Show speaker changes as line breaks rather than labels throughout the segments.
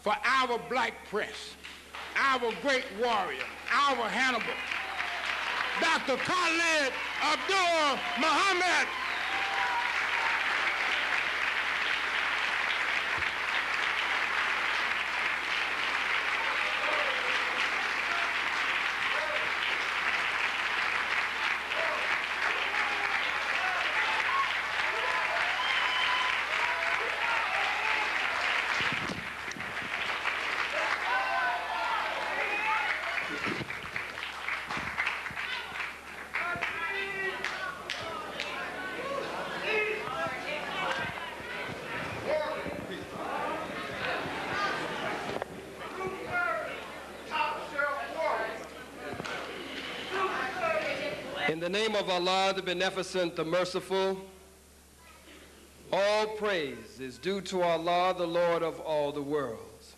for our black press, our great warrior, our Hannibal, Dr. Khalid Abdul Muhammad.
In the name of Allah, the Beneficent, the Merciful, all praise is due to Allah, the Lord of all the worlds.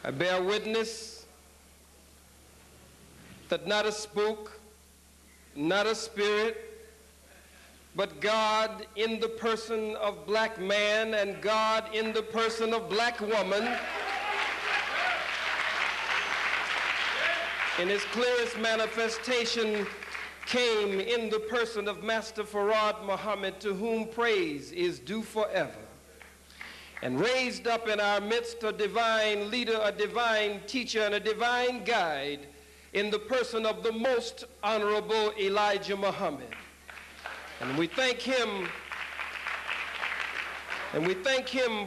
I bear witness that not a spook, not a spirit, but God in the person of black man and God in the person of black woman, in his clearest manifestation, came in the person of Master Farad Muhammad, to whom praise is due forever, and raised up in our midst a divine leader, a divine teacher, and a divine guide in the person of the most honorable Elijah Muhammad. And we thank him,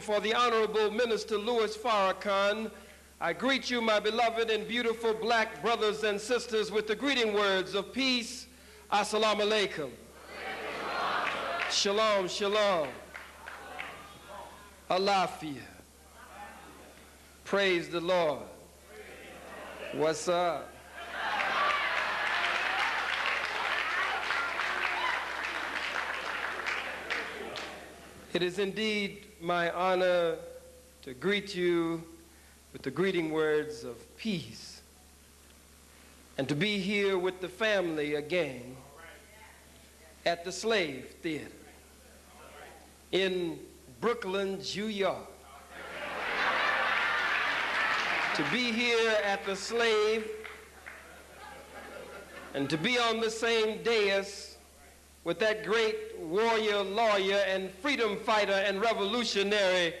for the Honorable Minister Louis Farrakhan. I greet you, my beloved and beautiful black brothers and sisters, with the greeting words of peace. Assalamu alaikum. Shalom, shalom. Alafia. Praise the Lord. What's up? It is indeed my honor to greet you with the greeting words of peace, and to be here with the family again at the Slave Theater in Brooklyn, New York. To be here at the Slave and to be on the same dais with that great warrior, lawyer, and freedom fighter and revolutionary,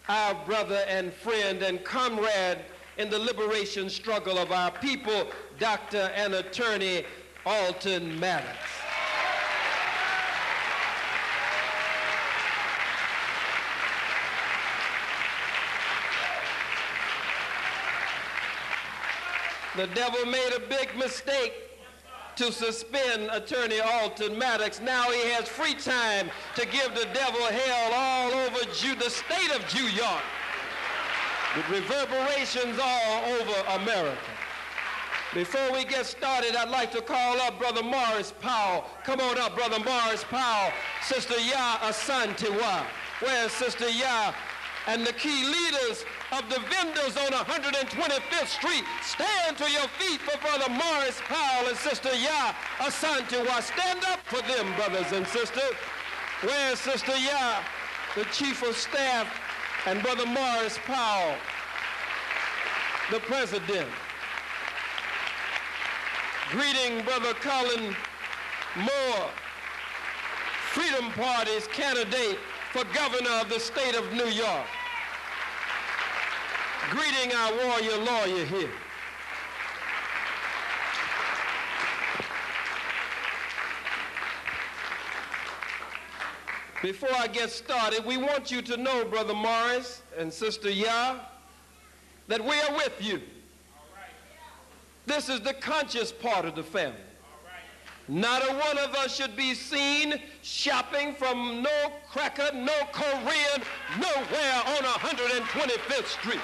our brother and friend and comrade in the liberation struggle of our people, Dr. and Attorney Alton Maddox. The devil made a big mistake to suspend Attorney Alton Maddox. Now he has free time to give the devil hell all over the state of New York, with reverberations all over America. Before we get started, I'd like to call up Brother Morris Powell. Come on up, Brother Morris Powell. Sister Ya Asantewa. Where's Sister Ya? And the key leaders of the vendors on 125th Street, stand to your feet for Brother Morris Powell and Sister Ya Asantewa. Stand up for them, brothers and sisters. Where's Sister Ya, the Chief of Staff, and Brother Morris Powell, the President? Greeting Brother Colin Moore, Freedom Party's candidate for governor of the state of New York. Greeting our warrior lawyer here. Before I get started, we want you to know, Brother Morris and Sister Ya, that we are with you. This is the conscious part of the family. Not a one of us should be seen shopping from no cracker, no Korean, nowhere on 125th Street.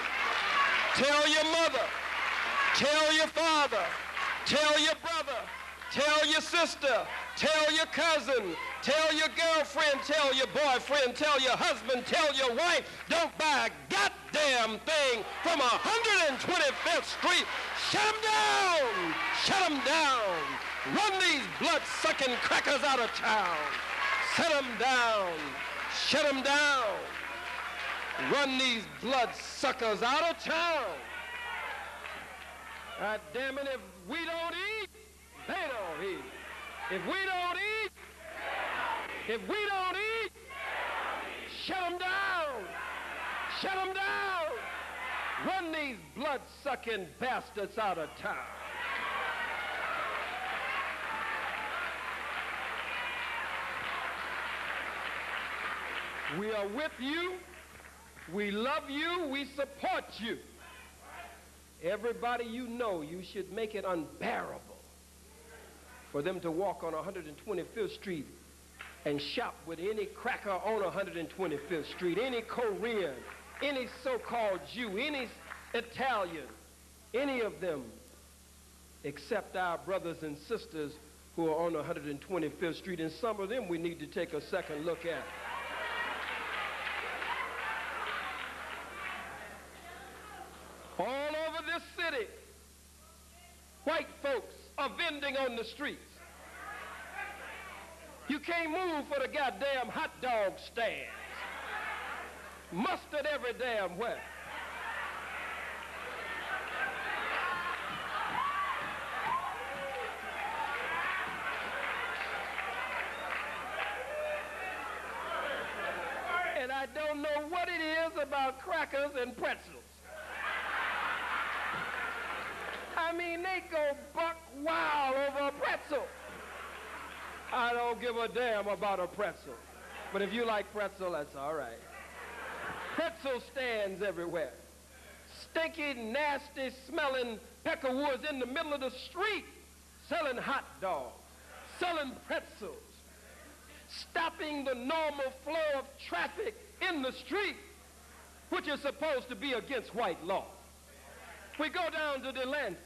Tell your mother, tell your father, tell your brother, tell your sister, tell your cousin, tell your girlfriend, tell your boyfriend, tell your husband, tell your wife, don't buy a goddamn thing from 125th Street. Shut them down! Shut them down! Run these blood-sucking crackers out of town. Set them down. Shut them down. Run these bloodsuckers out of town. God damn it, if we don't eat, they don't eat. If we don't eat, shut them down. Shut them down. Run these blood-sucking bastards out of town. We are with you. We love you. We support you. Everybody you know, you should make it unbearable for them to walk on 125th Street and shop with any cracker on 125th Street, any Korean, any so-called Jew, any Italian, any of them, except our brothers and sisters who are on 125th Street, and some of them we need to take a second look at. All over this city, white folks are vending on the streets. You can't move for the goddamn hot dog stands. Mustard every damn where. And I don't know what it is about crackers and pretzels. I mean, they go buck wild over a pretzel. I don't give a damn about a pretzel. But if you like pretzel, that's all right. Pretzel stands everywhere. Stinky, nasty, smelling peckerwoods in the middle of the street, selling hot dogs, selling pretzels, stopping the normal flow of traffic in the street, which is supposed to be against white law. We go down to Delancey.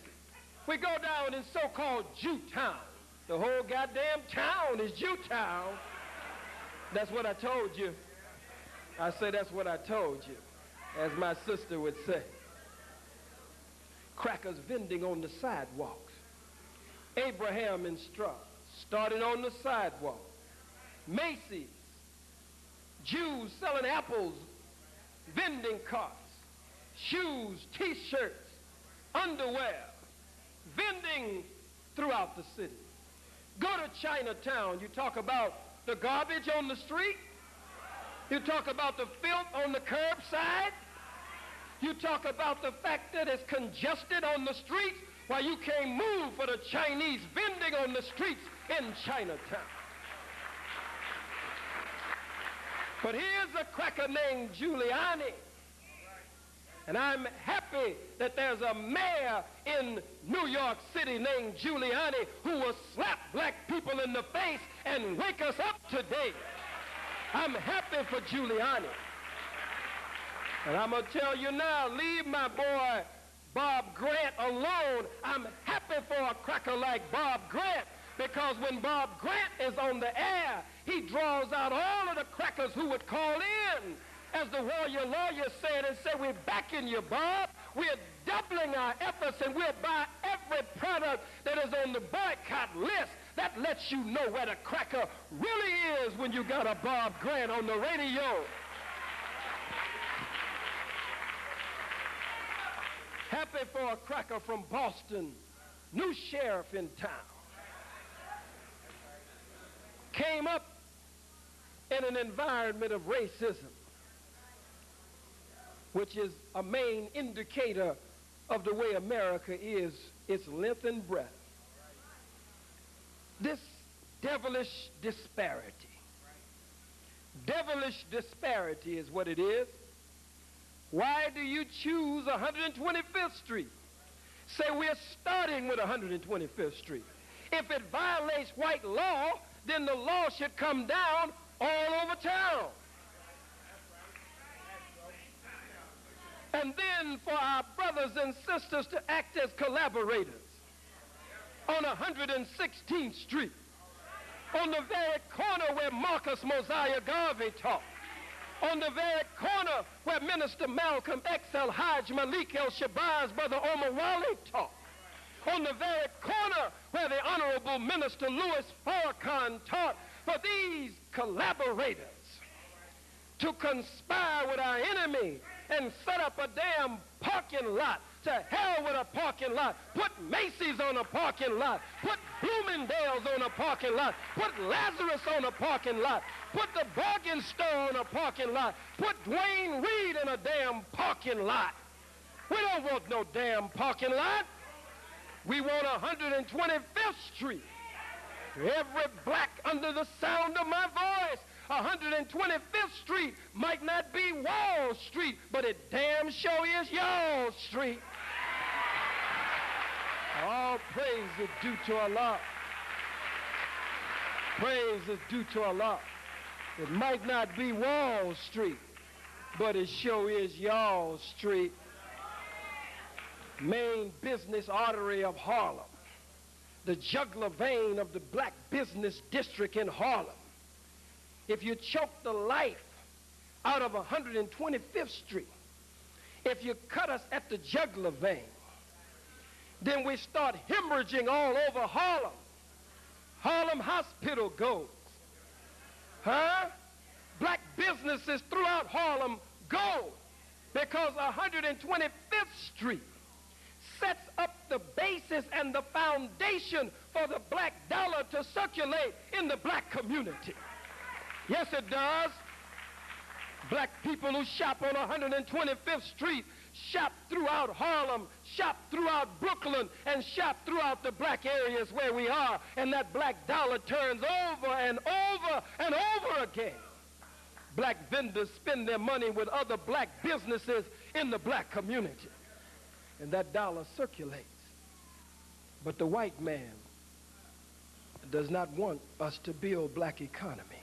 We go down in so-called Jewtown. The whole goddamn town is Jewtown. That's what I told you. I say that's what I told you, as my sister would say. Crackers vending on the sidewalks. Abraham and Straw started on the sidewalk. Macy's, Jews selling apples, vending carts, shoes, T-shirts, underwear, vending throughout the city. Go to Chinatown, you talk about the garbage on the street, you talk about the filth on the curbside, you talk about the fact that it's congested on the streets while you can't move for the Chinese vending on the streets in Chinatown. But here's a cracker named Giuliani. And I'm happy that there's a mayor in New York City named Giuliani who will slap black people in the face and wake us up today. I'm happy for Giuliani. And I'm going to tell you now, leave my boy Bob Grant alone. I'm happy for a cracker like Bob Grant, because when Bob Grant is on the air, he draws out all of the crackers who would call in. As the warrior lawyer said, and said, we're backing you, Bob. We're doubling our efforts, and we'll buy every product that is on the boycott list. That lets you know where the cracker really is when you got a Bob Grant on the radio. Happy for a cracker from Boston, new sheriff in town. Came up in an environment of racism, which is a main indicator of the way America is, its length and breadth. This devilish disparity is what it is. Why do you choose 125th Street? Say we're starting with 125th Street. If it violates white law, then the law should come down all over town. And then for our brothers and sisters to act as collaborators on 116th Street, on the very corner where Marcus Mosiah Garvey taught, on the very corner where Minister Malcolm X. El-Hajj Malik El-Shabazz, Brother Omar Wali taught, on the very corner where the Honorable Minister Louis Farrakhan taught, for these collaborators to conspire with our enemy and set up a damn parking lot. To hell with a parking lot. Put Macy's on a parking lot. Put Bloomingdale's on a parking lot. Put Lazarus on a parking lot. Put the bargain store on a parking lot. Put Dwayne Reed in a damn parking lot. We don't want no damn parking lot. We want 125th Street. Every black under the sound of my voice, 125th Street might not be Wall Street, but it damn sure is y'all street. All praise is due to Allah. Praise is due to Allah. It might not be Wall Street, but it sure is y'all street. Main business artery of Harlem. The jugular vein of the black business district in Harlem. If you choke the life out of 125th Street, if you cut us at the jugular vein, then we start hemorrhaging all over Harlem. Harlem Hospital goes. Huh? Black businesses throughout Harlem go because 125th Street sets up the basis and the foundation for the black dollar to circulate in the black community. Yes, it does. Black people who shop on 125th Street shop throughout Harlem, shop throughout Brooklyn, and shop throughout the black areas where we are. And that black dollar turns over and over and over again. Black vendors spend their money with other black businesses in the black community. And that dollar circulates. But the white man does not want us to build black economy.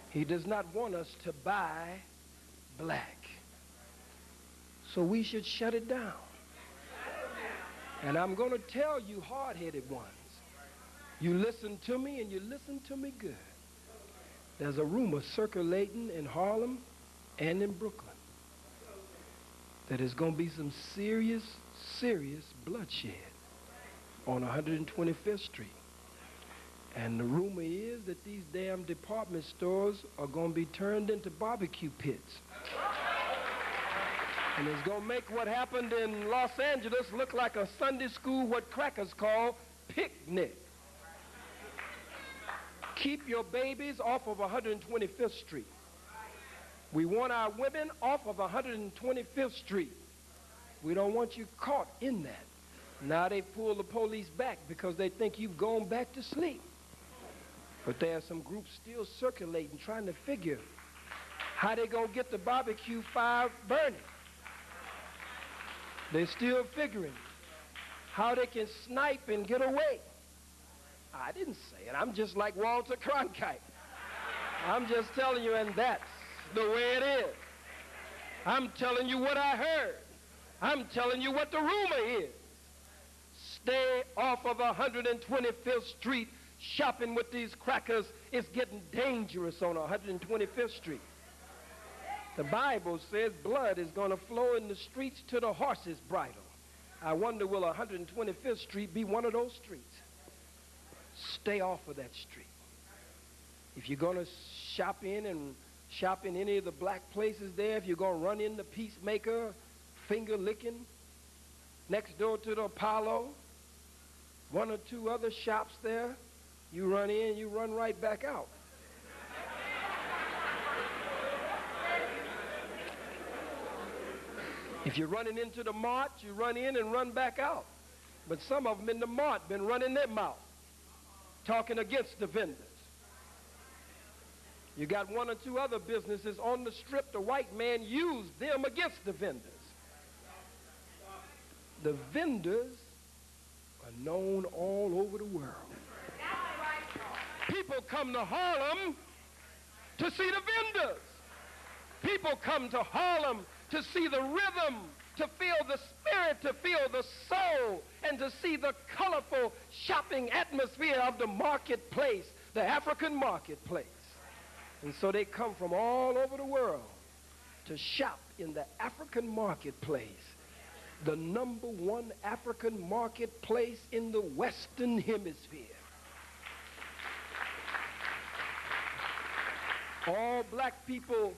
He does not want us to buy black. So we should shut it down. And I'm going to tell you hard-headed ones, you listen to me and you listen to me good. There's a rumor circulating in Harlem and in Brooklyn that there's going to be some serious bloodshed on 125th Street. And the rumor is that these damn department stores are going to be turned into barbecue pits. And it's going to make what happened in Los Angeles look like a Sunday school, what crackers call picnic. Keep your babies off of 125th Street. We want our women off of 125th Street. We don't want you caught in that. Now they pull the police back because they think you've gone back to sleep. But there are some groups still circulating, trying to figure how they gonna get the barbecue fire burning. They're still figuring how they can snipe and get away. I didn't say it. I'm just like Walter Cronkite. I'm just telling you, and that's the way it is. I'm telling you what I heard. I'm telling you what the rumor is. Stay off of 125th Street. Shopping with these crackers is getting dangerous on 125th Street. The Bible says blood is going to flow in the streets to the horse's bridle. I wonder, will 125th Street be one of those streets? Stay off of that street. If you're going to shop in any of the black places there, if you're going to run in the Peacemaker, Finger Licking, next door to the Apollo, one or two other shops there, you run in, you run right back out. If you're running into the mart, you run in and run back out. But some of them in the mart been running their mouth, talking against the vendors. You got one or two other businesses on the strip. The white man used them against the vendors. The vendors are known all over the world. People come to Harlem to see the vendors. People come to Harlem to see the rhythm, to feel the spirit, to feel the soul, and to see the colorful shopping atmosphere of the marketplace, the African marketplace. And so they come from all over the world to shop in the African marketplace, the #1 African marketplace in the Western Hemisphere. All black people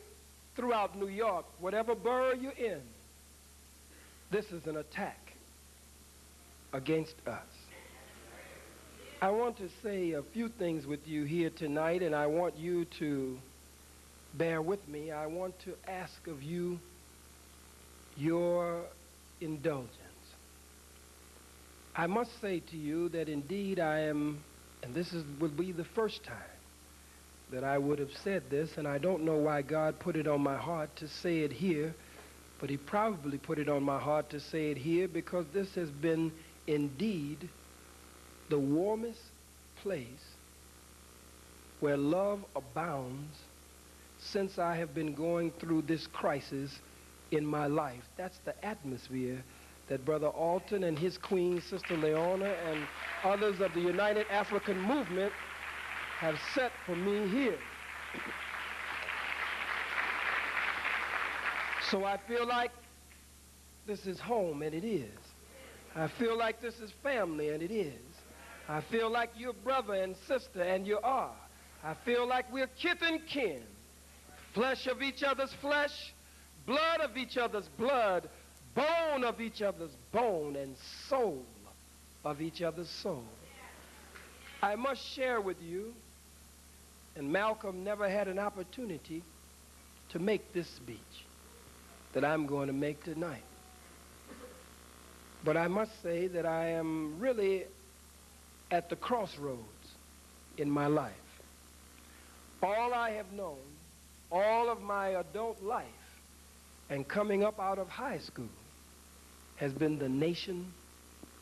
throughout New York, whatever borough you're in, this is an attack against us. I want to say a few things with you here tonight, and I want you to bear with me. I want to ask of you your indulgence. I must say to you that indeed I am, and this would be the first time that I would have said this, and I don't know why God put it on my heart to say it here, but he probably put it on my heart to say it here because this has been indeed the warmest place where love abounds since I have been going through this crisis in my life. That's the atmosphere that Brother Alton and his queen, Sister Leona, and others of the United African Movement have set for me here. So I feel like this is home, and it is. I feel like this is family, and it is. I feel like you're brother and sister, and you are. I feel like we're kith and kin, flesh of each other's flesh, blood of each other's blood, bone of each other's bone, and soul of each other's soul. I must share with you, and Malcolm never had an opportunity to make this speech that I'm going to make tonight. But I must say that I am really at the crossroads in my life. All I have known, all of my adult life, and coming up out of high school, has been the Nation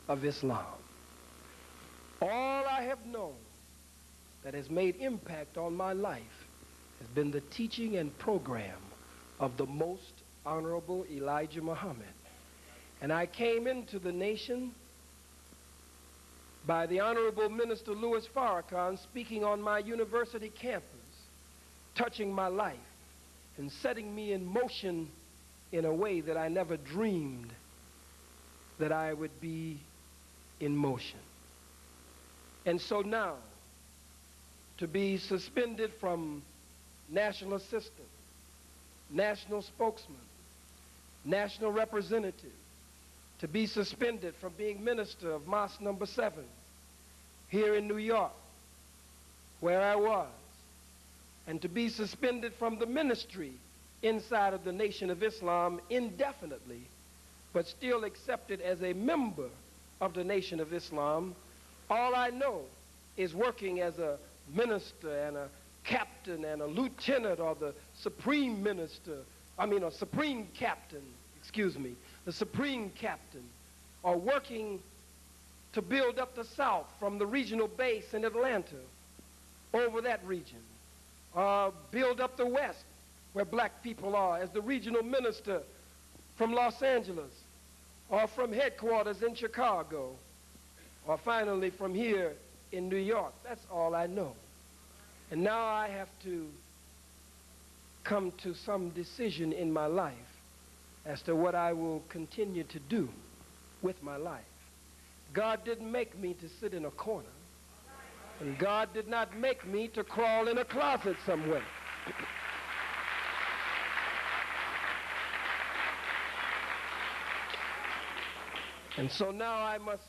of Islam. All I have known that has made impact on my life has been the teaching and program of the Most Honorable Elijah Muhammad. And I came into the nation by the Honorable Minister Louis Farrakhan speaking on my university campus, touching my life and setting me in motion in a way that I never dreamed that I would be in motion. And so now, to be suspended from national assistant, national spokesman, national representative, to be suspended from being minister of Mosque number 7 here in New York, where I was, and to be suspended from the ministry inside of the Nation of Islam indefinitely, but still accepted as a member of the Nation of Islam. All I know is working as a minister and a captain and a lieutenant, or the supreme minister, a supreme captain, the supreme captain, or working to build up the South from the regional base in Atlanta over that region, build up the West where black people are as the regional minister from Los Angeles, or from headquarters in Chicago, or finally from here in New York. That's all I know. And now I have to come to some decision in my life as to what I will continue to do with my life. God didn't make me to sit in a corner, and God did not make me to crawl in a closet somewhere. And so now I must,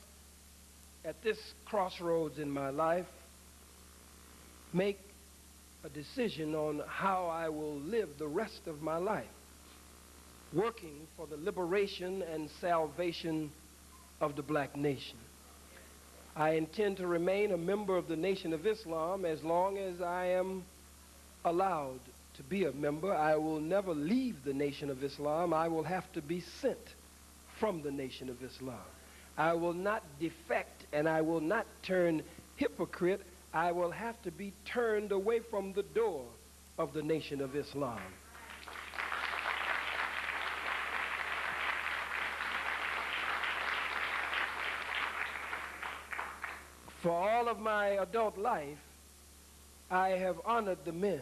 at this crossroads in my life, make a decision on how I will live the rest of my life, working for the liberation and salvation of the black nation. I intend to remain a member of the Nation of Islam as long as I am allowed to be a member. I will never leave the Nation of Islam. I will have to be sent from the Nation of Islam. I will not defect, and I will not turn hypocrite. I will have to be turned away from the door of the Nation of Islam. For all of my adult life, I have honored the men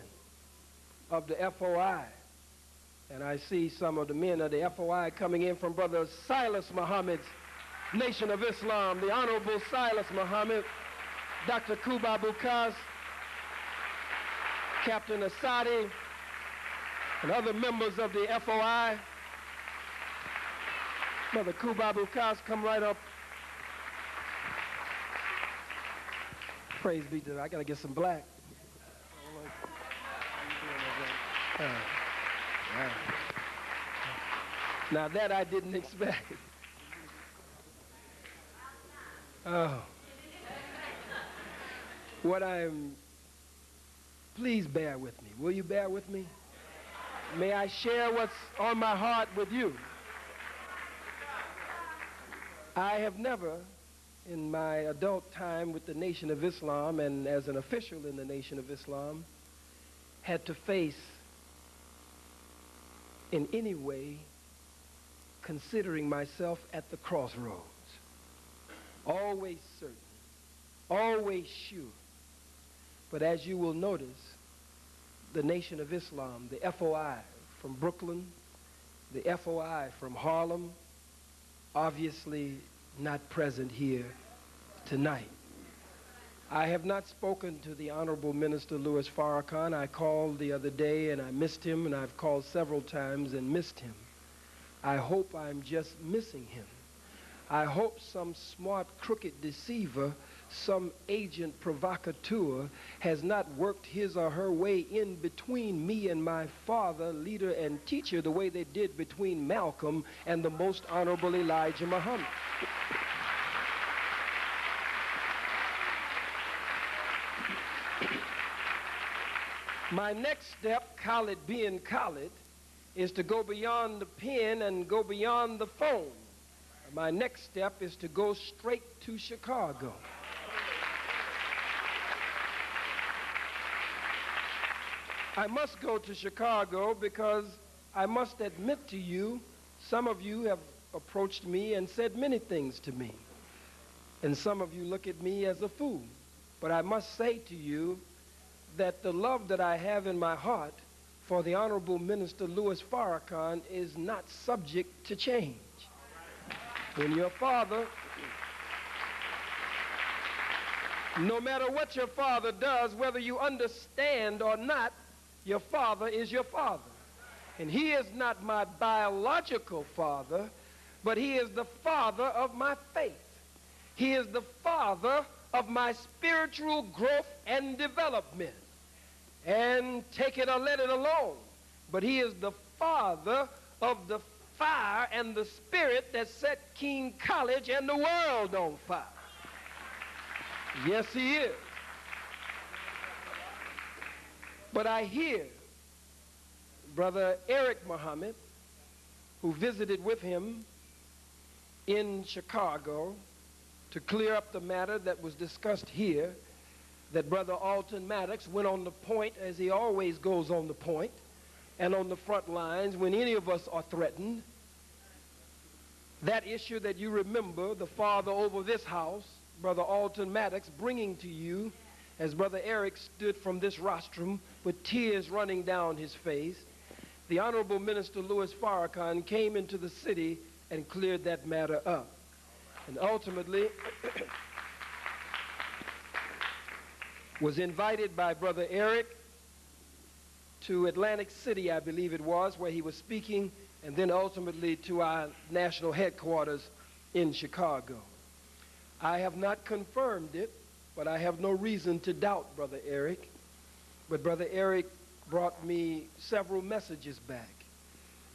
of the FOI. And I see some of the men of the FOI coming in from Brother Silas Muhammad's Nation of Islam, the Honorable Silas Muhammad, Dr. Kuba Bukas, Captain Asadi, and other members of the FOI. Brother Kubabu Kas, come right up. Praise be to God. I got to get some black. Now that I didn't expect. Oh. Please bear with me. Will you bear with me? May I share what's on my heart with you? I have never, in my adult time with the Nation of Islam and as an official in the Nation of Islam, had to face in any way considering myself at the crossroads. Always certain, always sure. But as you will notice, the Nation of Islam, the FOI from Brooklyn, the FOI from Harlem, obviously not present here tonight. I have not spoken to the Honorable Minister Louis Farrakhan. I called the other day and I missed him, and I've called several times and missed him. I hope I'm just missing him. I hope some smart, crooked deceiver, some agent provocateur has not worked his or her way in between me and my father, leader, and teacher the way they did between Malcolm and the Most Honorable Elijah Muhammad. My next step, Khalid being Khalid, is to go beyond the pen and go beyond the phone. My next step is to go straight to Chicago. I must go to Chicago because I must admit to you, some of you have approached me and said many things to me. And some of you look at me as a fool. But I must say to you that the love that I have in my heart for the Honorable Minister Louis Farrakhan is not subject to change. When your father, no matter what your father does, whether you understand or not, your father is your father. And he is not my biological father, but he is the father of my faith. He is the father of my spiritual growth and development. And take it or let it alone. But he is the father of the fire and the spirit that set King Khalid and the world on fire. Yes, he is. But I hear Brother Eric Muhammad, who visited with him in Chicago to clear up the matter that was discussed here, that Brother Alton Maddox went on the point, as he always goes on the point, and on the front lines when any of us are threatened. That issue that you remember, the father over this house, Brother Alton Maddox, bringing to you, as Brother Eric stood from this rostrum with tears running down his face, the Honorable Minister Louis Farrakhan came into the city and cleared that matter up. And ultimately was invited by Brother Eric to Atlantic City, I believe it was, where he was speaking, and then ultimately to our national headquarters in Chicago. I have not confirmed it, but I have no reason to doubt Brother Eric. But Brother Eric brought me several messages back,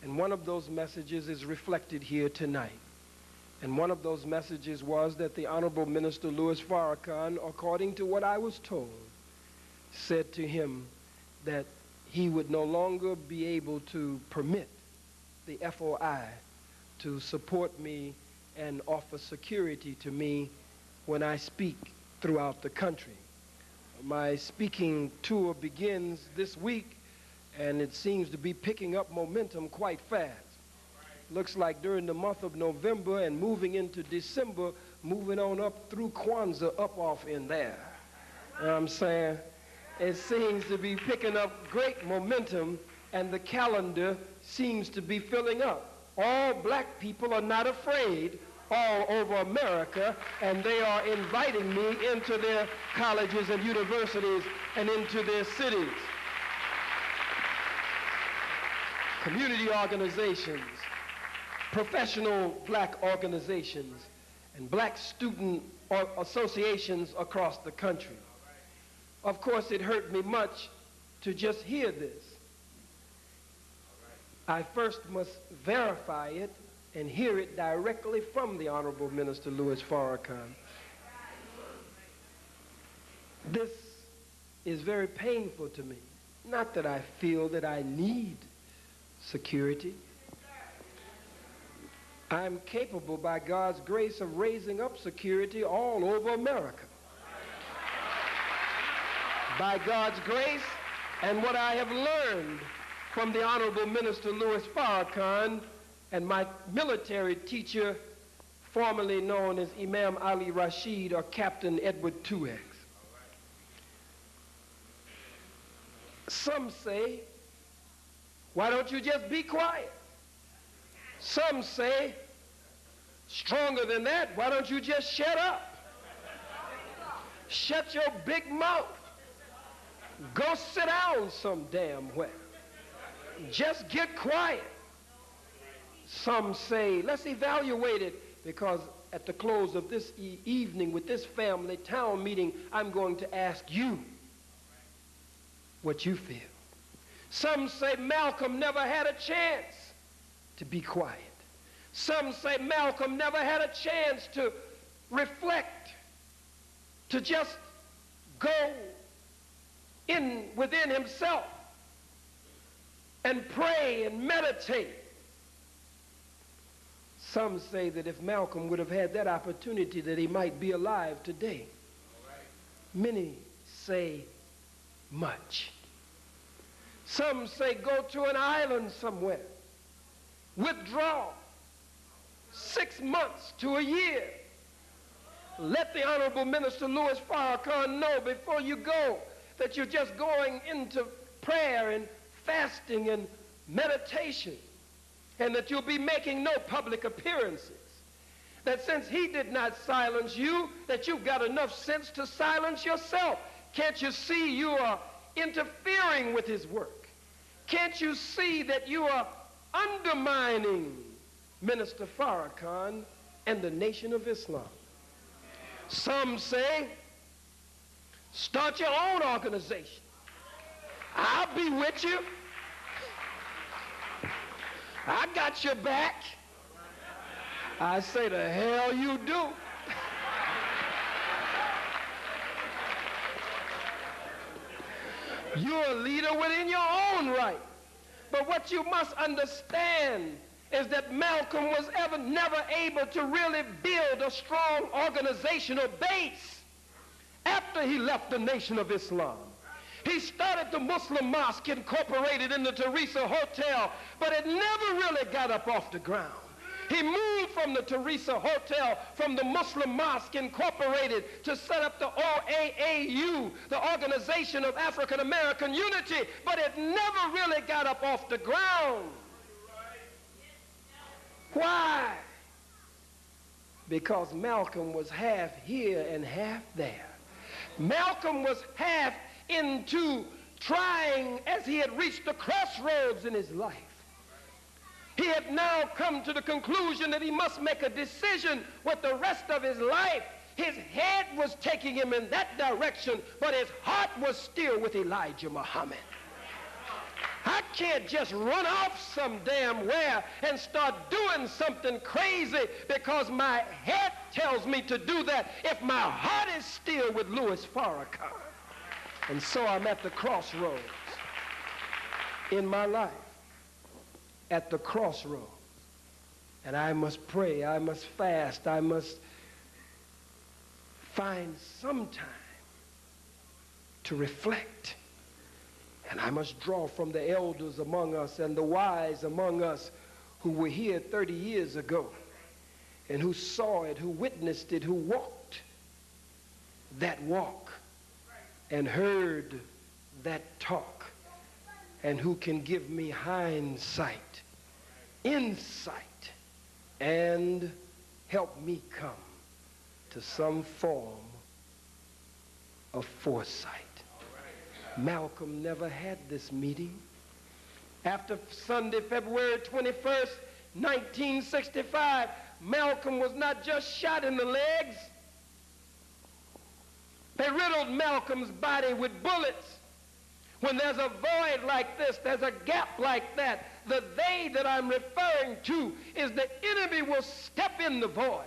and one of those messages is reflected here tonight. And one of those messages was that the Honorable Minister Louis Farrakhan, according to what I was told, said to him that he would no longer be able to permit the FOI to support me and offer security to me when I speak throughout the country. My speaking tour begins this week, and it seems to be picking up momentum quite fast. Looks like during the month of November and moving into December, moving on up through Kwanzaa, up off in there. You know what I'm saying? It seems to be picking up great momentum, and the calendar seems to be filling up. All black people are not afraid all over America, and they are inviting me into their colleges and universities and into their cities. community organizations, professional black organizations, and black student associations across the country. Of course, it hurt me much to just hear this. I first must verify it and hear it directly from the Honorable Minister Louis Farrakhan. This is very painful to me. Not that I feel that I need security. I'm capable, by God's grace, of raising up security all over America. By God's grace and what I have learned from the Honorable Minister Louis Farrakhan and my military teacher, formerly known as Imam Ali Rashid or Captain Edward 2X. Some say, why don't you just be quiet? Some say, stronger than that, why don't you just shut up? Shut your big mouth. Go sit down some damn where. Just get quiet. Some say, let's evaluate it, because at the close of this evening with this family town meeting, I'm going to ask you what you feel. Some say Malcolm never had a chance to be quiet. Some say Malcolm never had a chance to reflect, to just go in within himself and pray and meditate. Some say that if Malcolm would have had that opportunity, that he might be alive today. Many say much. Some say go to an island somewhere, withdraw 6 months to a year. Let the Honorable Minister Louis Farrakhan know before you go that you're just going into prayer and fasting and meditation, and that you'll be making no public appearances. That since he did not silence you, that you've got enough sense to silence yourself. Can't you see you are interfering with his work? Can't you see that you are undermining Minister Farrakhan and the Nation of Islam? Some say, start your own organization. I'll be with you. I got your back. I say, the hell you do. You're a leader within your own right. But what you must understand is that Malcolm was never able to really build a strong organizational base after he left the Nation of Islam. He started the Muslim Mosque Incorporated in the Teresa Hotel, but it never really got up off the ground. He moved from the Teresa Hotel, from the Muslim Mosque Incorporated, to set up the OAAU, the Organization of African American Unity, but it never really got up off the ground. Why? Because Malcolm was half here and half there. Malcolm was half into trying, as he had reached the crossroads in his life. He had now come to the conclusion that he must make a decision with the rest of his life. His head was taking him in that direction, but his heart was still with Elijah Muhammad. I can't just run off some damn where and start doing something crazy because my head tells me to do that if my heart is still with Louis Farrakhan. And so I'm at the crossroads in my life, at the crossroads. And I must pray, I must fast, I must find some time to reflect. And I must draw from the elders among us and the wise among us who were here 30 years ago and who saw it, who witnessed it, who walked that walk and heard that talk, and who can give me hindsight, insight, and help me come to some form of foresight. Malcolm never had this meeting. After Sunday, February 21st, 1965, Malcolm was not just shot in the legs. They riddled Malcolm's body with bullets. When there's a void like this, there's a gap like that, the they that I'm referring to is the enemy will step in the void.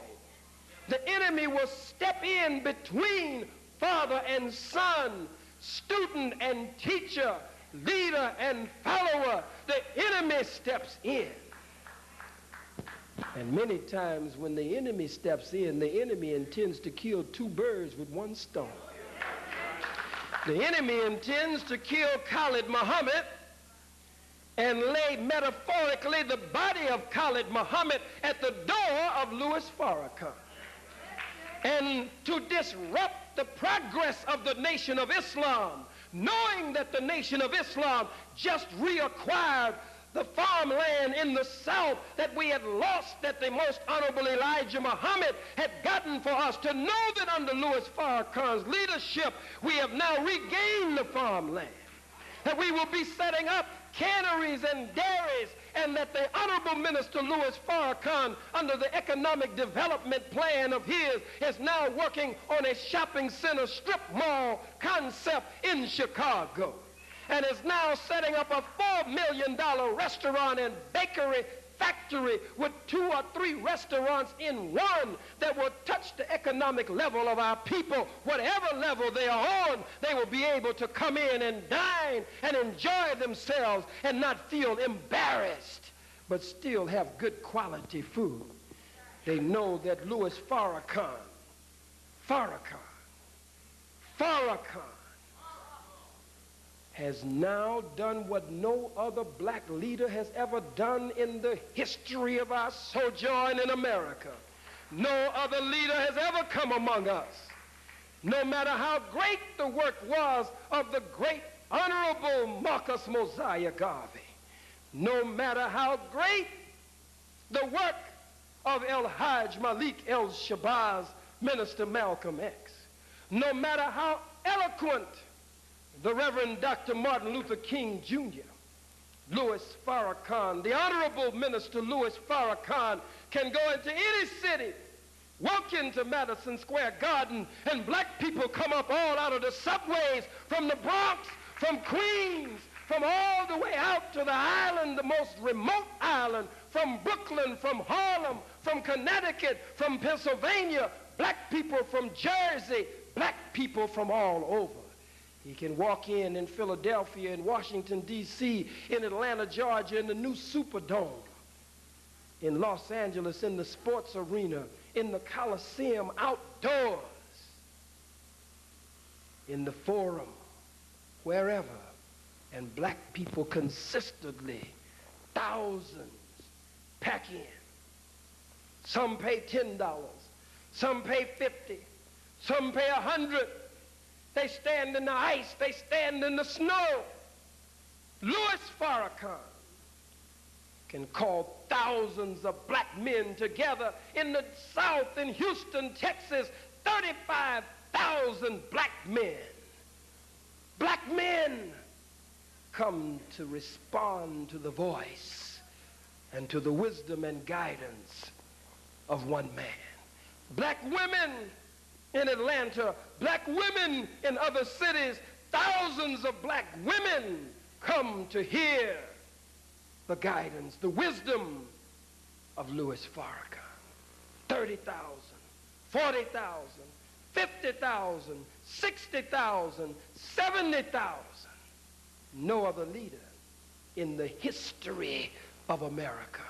The enemy will step in between father and son, student and teacher, leader and follower. The enemy steps in. And many times when the enemy steps in, the enemy intends to kill two birds with one stone. The enemy intends to kill Khalid Muhammad and lay metaphorically the body of Khalid Muhammad at the door of Louis Farrakhan. And to disrupt the progress of the Nation of Islam, knowing that the Nation of Islam just reacquired the farmland in the South that we had lost, that the most honorable Elijah Muhammad had gotten for us, to know that under Louis Farrakhan's leadership we have now regained the farmland, that we will be setting up canneries and dairies, and that the Honorable Minister Louis Farrakhan, under the economic development plan of his, is now working on a shopping center strip mall concept in Chicago, and is now setting up a $4 million restaurant and bakery factory with 2 or 3 restaurants in one that will touch the economic level of our people. Whatever level they are on, they will be able to come in and dine and enjoy themselves and not feel embarrassed, but still have good quality food. They know that Louis Farrakhan has now done what no other black leader has ever done in the history of our sojourn in America. No other leader has ever come among us. No matter how great the work was of the great Honorable Marcus Mosiah Garvey, no matter how great the work of El-Hajj Malik El-Shabazz, Minister Malcolm X, no matter how eloquent the Reverend Dr. Martin Luther King Jr., Louis Farrakhan, the Honorable Minister Louis Farrakhan, can go into any city, walk into Madison Square Garden, and black people come up all out of the subways from the Bronx, from Queens, from all the way out to the island, the most remote island, from Brooklyn, from Harlem, from Connecticut, from Pennsylvania, black people from Jersey, black people from all over. He can walk in Philadelphia, in Washington, D.C., in Atlanta, Georgia, in the new Superdome, in Los Angeles, in the sports arena, in the Coliseum outdoors, in the Forum, wherever. And black people consistently, thousands, pack in. Some pay $10, some pay $50, some pay $100. They stand in the ice, they stand in the snow. Louis Farrakhan can call thousands of black men together in the South, in Houston, Texas, 35,000 black men. Black men come to respond to the voice and to the wisdom and guidance of one man. Black women in Atlanta, black women in other cities, thousands of black women come to hear the guidance, the wisdom of Louis Farrakhan. 30,000, 40,000, 50,000, 60,000, 70,000. No other leader in the history of America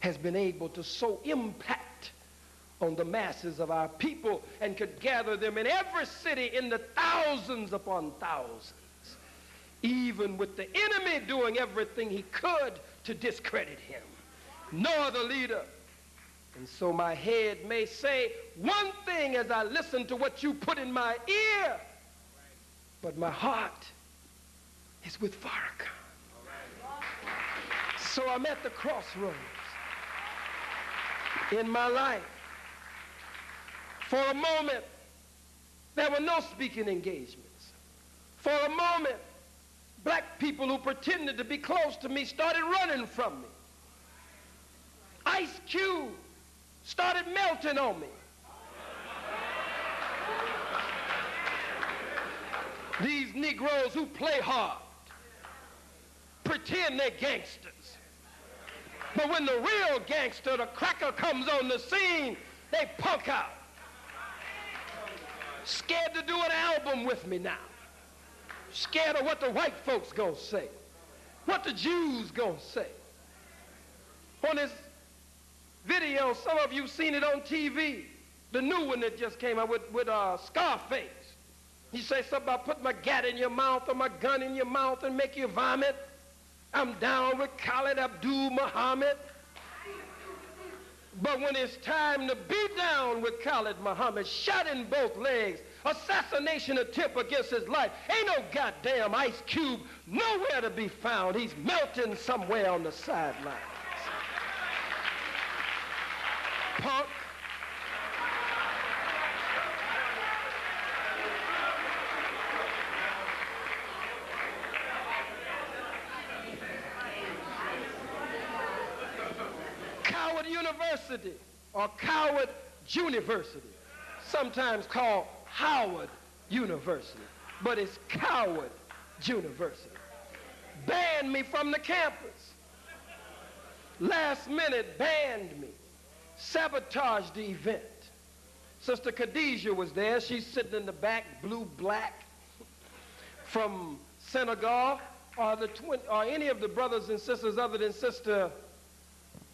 has been able to so impact on the masses of our people and could gather them in every city in the thousands upon thousands, even with the enemy doing everything he could to discredit him. No other leader. And so my head may say one thing as I listen to what you put in my ear, but my heart is with Farrakhan. So I'm at the crossroads in my life. For a moment, there were no speaking engagements. For a moment, Black people who pretended to be close to me started running from me. Ice Cube started melting on me. These Negroes who play hard, pretend they're gangsters. But when the real gangster, the cracker, comes on the scene, they punk out. Scared to do an album with me now. Scared of what the white folks gonna say, what the Jews gonna say. On this video, some of you seen it on TV, the new one that just came out with Scarface. He say something about put my gat in your mouth or my gun in your mouth and make you vomit. I'm down with Khalid, Abdul, Muhammad. But when it's time to be down with Khalid Muhammad, shot in both legs, assassination attempt against his life, ain't no goddamn Ice Cube nowhere to be found. He's melting somewhere on the sidelines. Punk. Coward University, or Coward Juniversity, sometimes called Howard University, but it's Coward University. Banned me from the campus. Last minute banned me. Sabotaged the event. Sister Khadijah was there. She's sitting in the back, blue, black, from Senegal, or any of the brothers and sisters other than Sister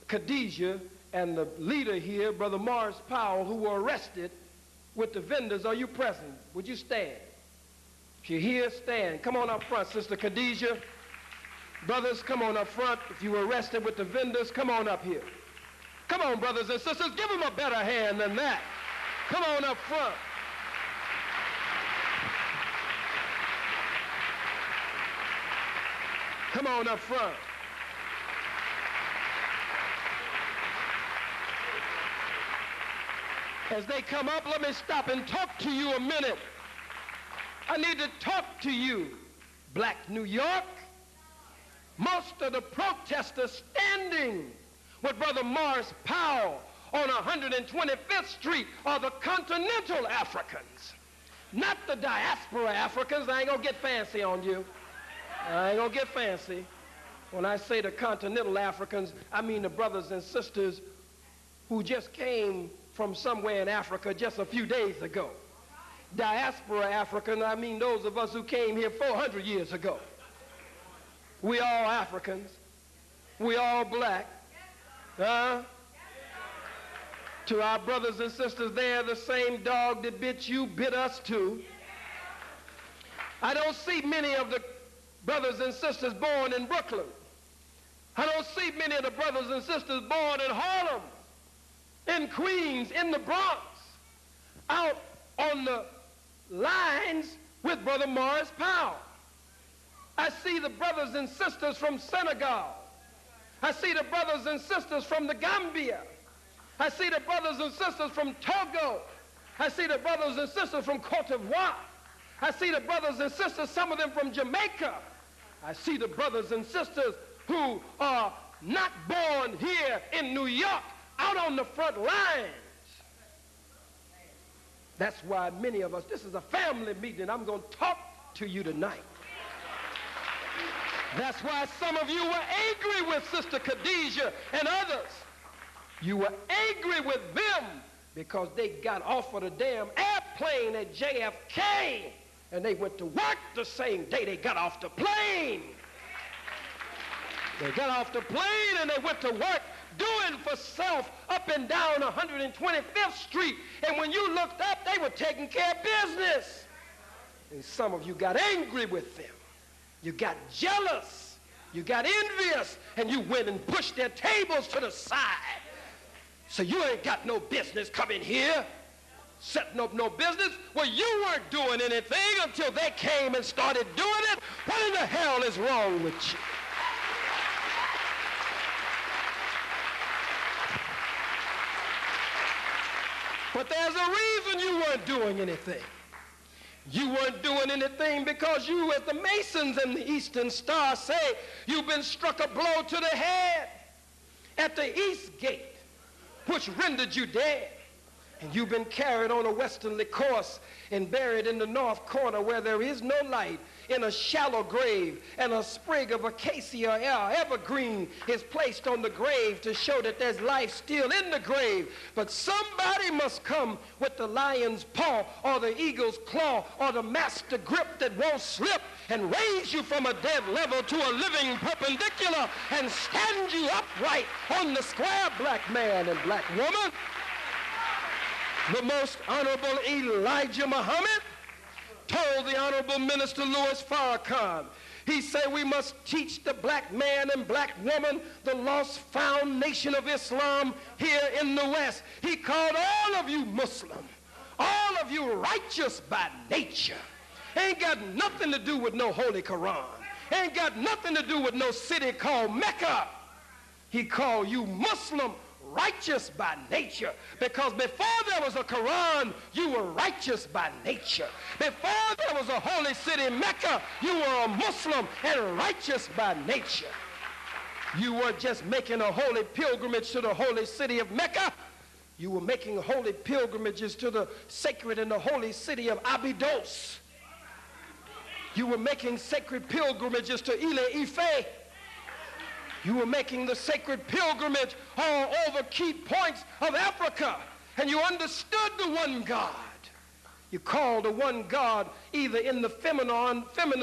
Khadijah and the leader here, Brother Morris Powell, who were arrested with the vendors. Are you present? Would you stand? If you're here, stand. Come on up front, Sister Khadijah. Brothers, come on up front. If you were arrested with the vendors, come on up here. Come on, brothers and sisters, give them a better hand than that. Come on up front. Come on up front. As they come up, let me stop and talk to you a minute. I need to talk to you, Black New York. Most of the protesters standing with Brother Morris Powell on 125th Street are the continental Africans, not the diaspora Africans. I ain't gonna get fancy on you. I ain't gonna get fancy. When I say the continental Africans, I mean the brothers and sisters who just came from somewhere in Africa just a few days ago. Diaspora African, I mean those of us who came here 400 years ago. We all Africans. We all black. To our brothers and sisters there, the same dog that bit you bit us too. I don't see many of the brothers and sisters born in Brooklyn. I don't see many of the brothers and sisters born in Harlem, in Queens, in the Bronx, out on the lines with Brother Morris Powell. I see the brothers and sisters from Senegal. I see the brothers and sisters from the Gambia. I see the brothers and sisters from Togo. I see the brothers and sisters from Cote d'Ivoire. I see the brothers and sisters, some of them from Jamaica. I see the brothers and sisters who are not born here in New York, out on the front lines. That's why many of us, this is a family meeting. I'm going to talk to you tonight. That's why some of you were angry with Sister Khadijah and others. You were angry with them because they got off of the damn airplane at JFK and they went to work the same day they got off the plane. They got off the plane and they went to work doing for self up and down 125th Street. And when you looked up, they were taking care of business. And some of you got angry with them. You got jealous. You got envious. And you went and pushed their tables to the side. So you ain't got no business coming here, setting up no business. Well, you weren't doing anything until they came and started doing it. What in the hell is wrong with you? But there's a reason you weren't doing anything. You weren't doing anything because you, as the Masons and the Eastern Star say, you've been struck a blow to the head at the East Gate, which rendered you dead. And you've been carried on a westerly course and buried in the north corner where there is no light, in a shallow grave, and a sprig of acacia or evergreen is placed on the grave to show that there's life still in the grave. But somebody must come with the lion's paw or the eagle's claw or the master grip that won't slip and raise you from a dead level to a living perpendicular and stand you upright on the square, black man and black woman. The Most Honorable Elijah Muhammad told the Honorable Minister Louis Farrakhan, he said we must teach the black man and black woman, the lost found nation of Islam here in the West. He called all of you Muslim, all of you righteous by nature. Ain't got nothing to do with no Holy Quran. Ain't got nothing to do with no city called Mecca. He called you Muslim, righteous by nature, because before there was a Quran, you were righteous by nature. Before there was a holy city, Mecca, you were a Muslim and righteous by nature. You were just making a holy pilgrimage to the holy city of Mecca. You were making holy pilgrimages to the sacred and the holy city of Abydos. You were making sacred pilgrimages to Ile-Ife. You were making the sacred pilgrimage all over key points of Africa, and you understood the one God. You called the one God either in the feminine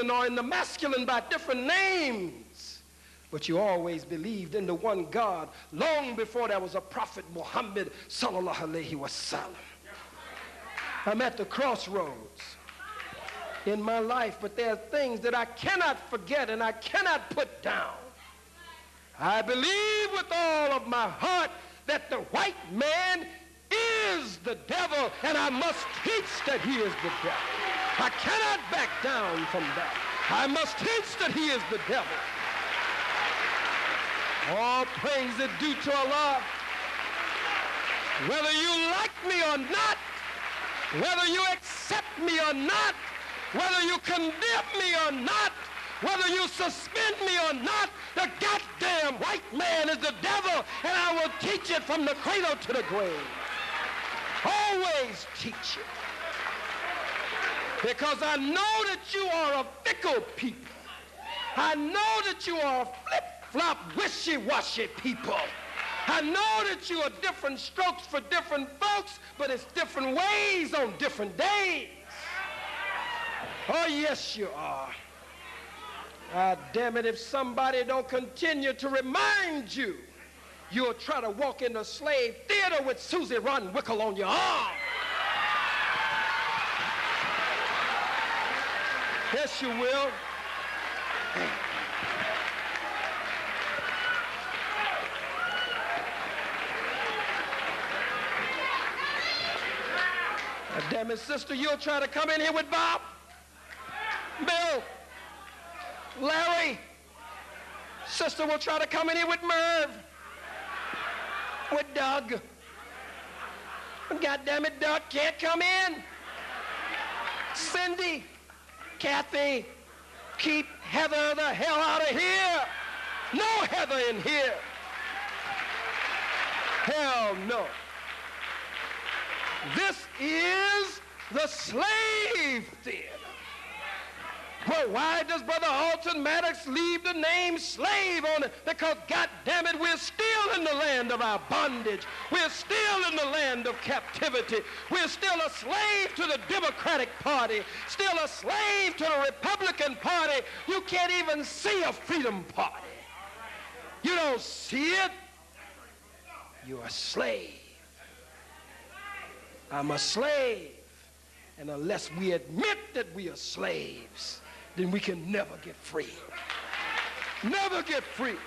or in the masculine by different names, but you always believed in the one God long before there was a prophet Muhammad sallallahu alaihi wasallam. I'm at the crossroads in my life, but there are things that I cannot forget and I cannot put down. I believe with all of my heart that the white man is the devil, and I must teach that he is the devil. I cannot back down from that. I must teach that he is the devil. All praise is due to Allah. Whether you like me or not, whether you accept me or not, whether you condemn me or not, whether you suspend me or not, the goddamn white man is the devil, and I will teach it from the cradle to the grave. Always teach it. Because I know that you are a fickle people. I know that you are a flip-flop, wishy-washy people. I know that you are different strokes for different folks, but it's different ways on different days. Oh, yes, you are. Ah, damn it, if somebody don't continue to remind you, you'll try to walk in the slave theater with Susie Ron-Wickle on your arm. Yes, you will. Ah, damn it, sister, you'll try to come in here with Bob, Bill, Larry. Sister will try to come in here with Merv, with Doug. God damn it, Doug can't come in. Cindy, Kathy, keep Heather the hell out of here. No Heather in here. Hell no. This is the slave theater. Well, why does Brother Alton Maddox leave the name slave on it? Because, goddamn it, we're still in the land of our bondage. We're still in the land of captivity. We're still a slave to the Democratic Party, still a slave to the Republican Party. You can't even see a Freedom Party. You don't see it. You're a slave. I'm a slave. And unless we admit that we are slaves, then we can never get free. Never get free.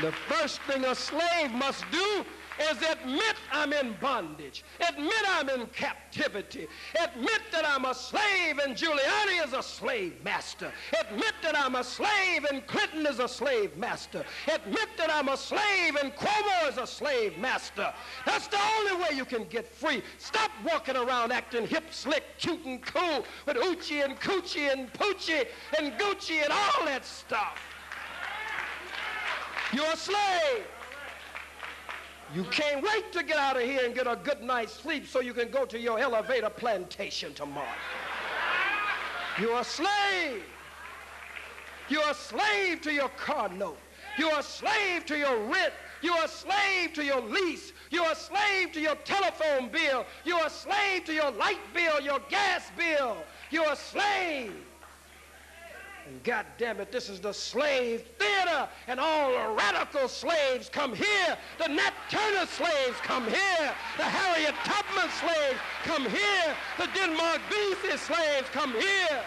The first thing a slave must do is admit I'm in bondage. Admit I'm in captivity. Admit that I'm a slave and Giuliani is a slave master. Admit that I'm a slave and Clinton is a slave master. Admit that I'm a slave and Cuomo is a slave master. That's the only way you can get free. Stop walking around acting hip, slick, cute, and cool with Oochie and Coochie and Poochie and Gucci and all that stuff. You're a slave. You can't wait to get out of here and get a good night's sleep so you can go to your elevator plantation tomorrow. You're a slave. You're a slave to your car note. You're a slave to your rent. You're a slave to your lease. You're a slave to your telephone bill. You're a slave to your light bill, your gas bill. You're a slave. And God damn it, this is the slave theater, and all the radical slaves come here. The Nat Turner slaves come here. The Harriet Tubman slaves come here. The Denmark Vesey slaves come here.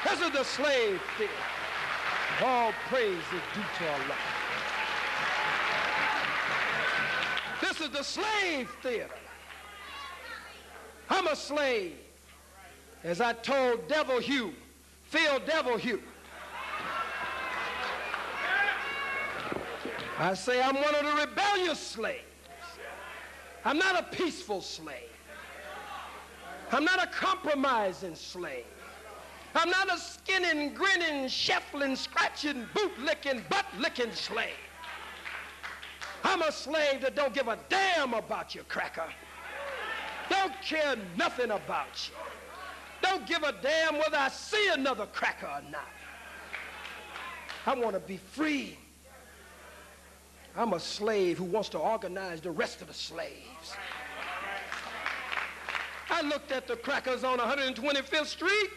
This is the slave theater. All praise is due to Allah. This is the slave theater. I'm a slave. As I told Devil Hugh, Phil Devil Hugh, I say I'm one of the rebellious slaves. I'm not a peaceful slave. I'm not a compromising slave. I'm not a skinning, grinning, shuffling, scratching, boot-licking, butt-licking slave. I'm a slave that don't give a damn about you, cracker. Don't care nothing about you. Don't give a damn whether I see another cracker or not. I want to be free. I'm a slave who wants to organize the rest of the slaves. I looked at the crackers on 125th Street.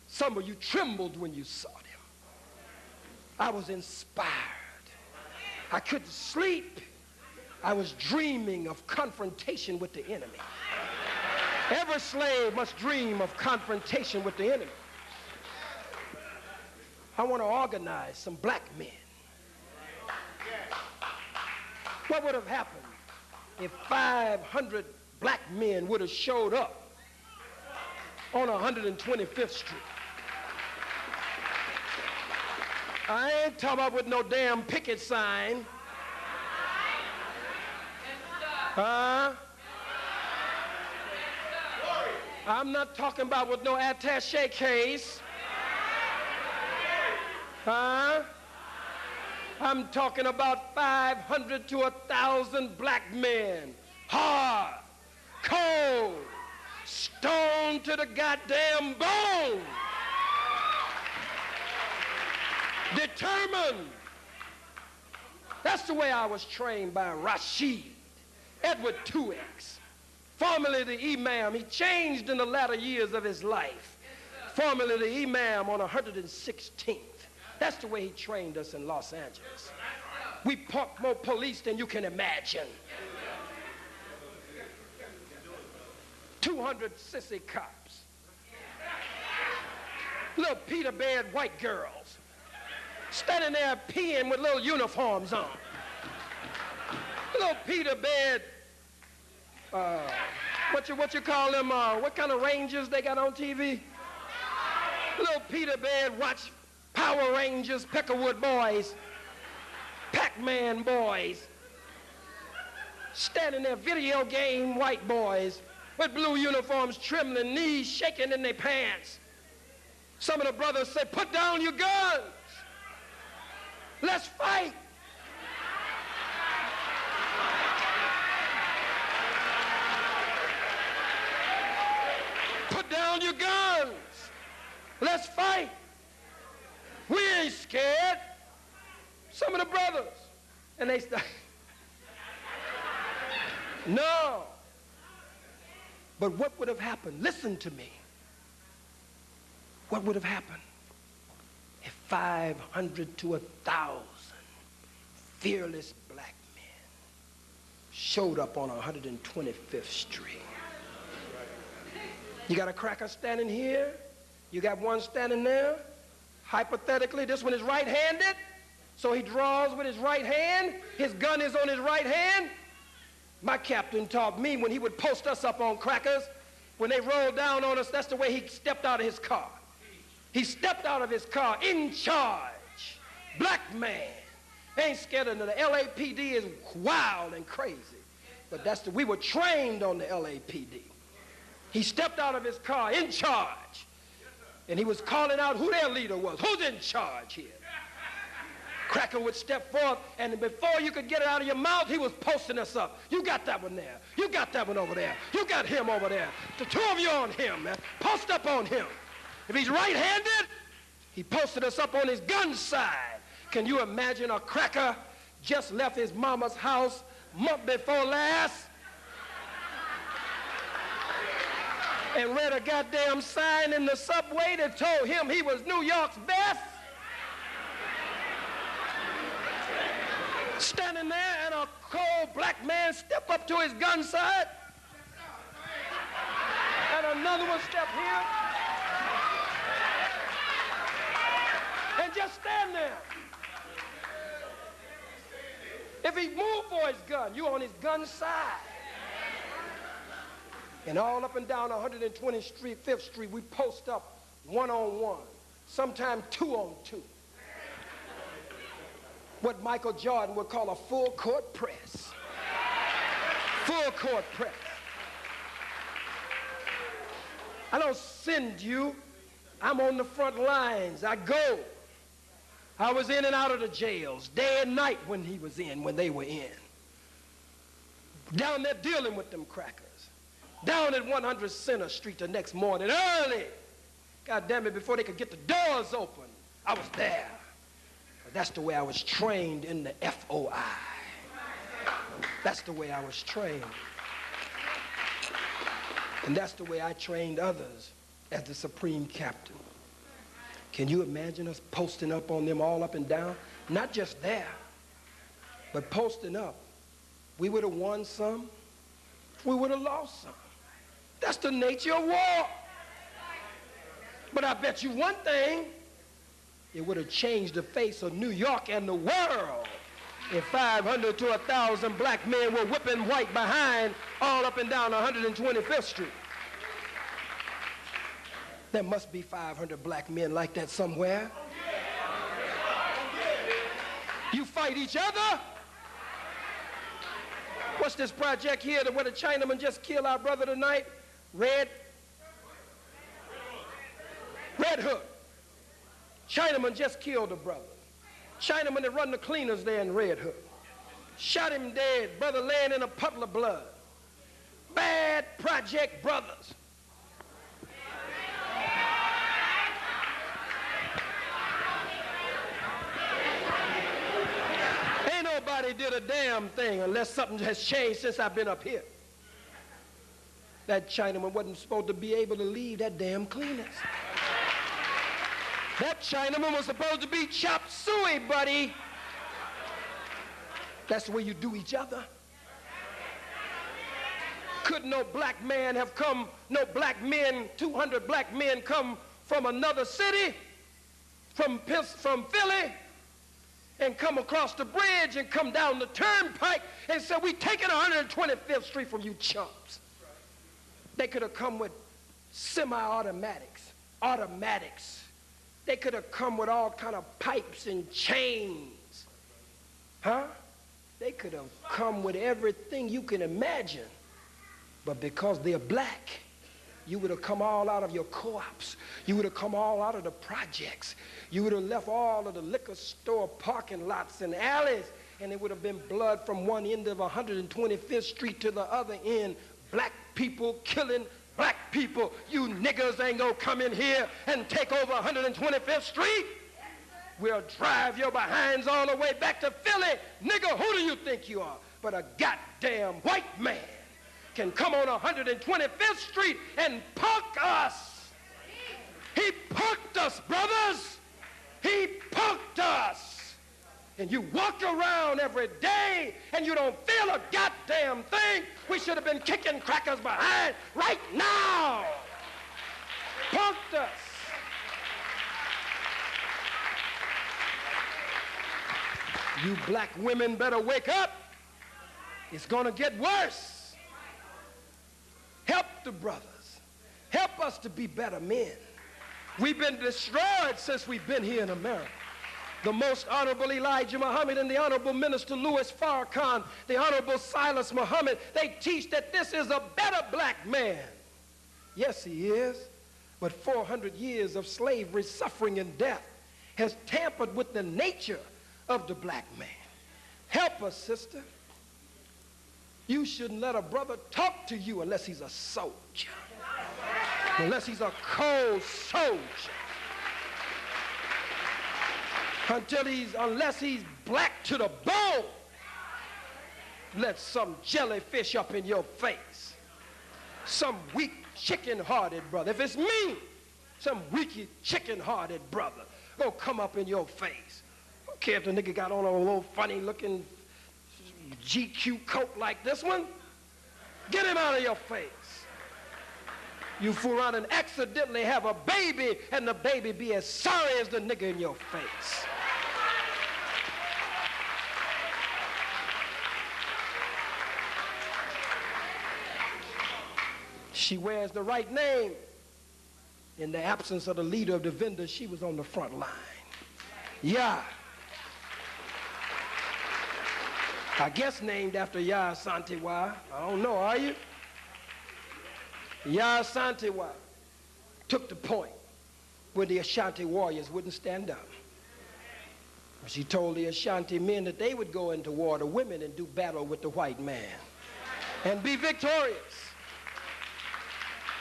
Some of you trembled when you saw them. I was inspired. I couldn't sleep. I was dreaming of confrontation with the enemy. Every slave must dream of confrontation with the enemy. I want to organize some black men. What would have happened if 500 black men would have showed up on 125th Street? I ain't talking about with no damn picket sign. I'm not talking about with no attaché case. I'm talking about 500 to 1,000 black men. Hard, cold, stoned to the goddamn bone. Determined. That's the way I was trained by Rashid, Edward 2X, formerly the Imam. He changed in the latter years of his life. Formerly the Imam on 116th. That's the way he trained us in Los Angeles. We parked more police than you can imagine. 200 sissy cops. Little Peter bed white girls standing there peeing with little uniforms on. Little Peter bed, what you call them, what kind of Rangers they got on TV? Little Peter bed watch Power Rangers, Peckerwood boys, Pac-Man boys, standing there, video game white boys with blue uniforms, trembling, knees shaking in their pants. Some of the brothers say, put down your guns. Let's fight. Put down your guns. Let's fight. We ain't scared. Some of the brothers. And they start. No. But what would have happened? Listen to me. What would have happened if 500 to 1,000 fearless black men showed up on 125th Street? You got a cracker standing here. You got one standing there. Hypothetically, this one is right-handed. So he draws with his right hand. His gun is on his right hand. My captain taught me when he would post us up on crackers, when they rolled down on us, that's the way he stepped out of his car. He stepped out of his car in charge. Black man. Ain't scared of nothing. The LAPD is wild and crazy. But we were trained on the LAPD. He stepped out of his car in charge. And he was calling out who their leader was. Who's in charge here? Cracker would step forth, and before you could get it out of your mouth, he was posting us up. You got that one there. You got that one over there. You got him over there. The two of you on him, man. Post up on him. If he's right-handed, he posted us up on his gun side. Can you imagine a cracker just left his mama's house month before last and read a goddamn sign in the subway that told him he was New York's best? Standing there and a cold black man step up to his gun side and another one step here and just stand there. If he moved for his gun, you on his gun side. And all up and down 120th Street, 5th Street, we post up one-on-one, sometimes two-on-two. What Michael Jordan would call a full court press. Full court press. I don't send you. I'm on the front lines. I go. I was in and out of the jails, day and night when they were in. Down there dealing with them crackers. Down at 100 Center Street the next morning, early. God damn it, before they could get the doors open, I was there. That's the way I was trained in the FOI. That's the way I was trained. And that's the way I trained others as the supreme captain. Can you imagine us posting up on them all up and down? Not just there, but posting up. We would have won some. We would have lost some. That's the nature of war. But I bet you one thing, it would have changed the face of New York and the world if 500 to 1,000 black men were whipping white behind all up and down 125th Street. There must be 500 black men like that somewhere. You fight each other. What's this project here where the Chinaman just killed our brother tonight? Red Hood. Chinaman just killed a brother. Chinaman that run the cleaners there in Red Hood. Shot him dead, brother laying in a puddle of blood. Bad project brothers. Ain't nobody did a damn thing unless something has changed since I've been up here. That Chinaman wasn't supposed to be able to leave that damn cleaners. That Chinaman was supposed to be chop suey, buddy. That's the way you do each other. Could no black man have come, no black men, 200 black men come from another city, from Philly, and come across the bridge and come down the turnpike and say, we taking 125th Street from you chumps. They could have come with semi-automatics, automatics. They could have come with all kind of pipes and chains. Huh? They could have come with everything you can imagine. But because they're black, you would have come all out of your co-ops. You would have come all out of the projects. You would have left all of the liquor store parking lots and alleys, and it would have been blood from one end of 125th Street to the other end. Black people killing black people. You niggers ain't gonna come in here and take over 125th Street. We'll drive your behinds all the way back to Philly. Nigger, who do you think you are? But a goddamn white man can come on 125th Street and punk us. He punked us, brothers. He punked us. And you walk around every day and you don't feel a goddamn thing. We should have been kicking crackers behind right now. Punked us. You black women better wake up. It's going to get worse. Help the brothers. Help us to be better men. We've been destroyed since we've been here in America. The Most Honorable Elijah Muhammad and the Honorable Minister Louis Farrakhan, the Honorable Silas Muhammad, they teach that this is a better black man. Yes, he is. But 400 years of slavery, suffering, and death has tampered with the nature of the black man. Help us, sister. You shouldn't let a brother talk to you unless he's a soldier. Unless he's a cold soldier. Unless he's black to the bone. Let some jellyfish up in your face. Some weak, chicken-hearted brother. If it's me, some weak, chicken-hearted brother gonna come up in your face. I don't care if the nigga got on a little funny-looking GQ coat like this one. Get him out of your face. You fool around and accidentally have a baby and the baby be as sorry as the nigga in your face. She wears the right name. In the absence of the leader of the vendors, she was on the front line. Yeah. I guess named after Yah Santiwa. I don't know, are you? Yah Santiwa took the point where the Ashanti warriors wouldn't stand up. She told the Ashanti men that they would go into war, the women, and do battle with the white man and be victorious.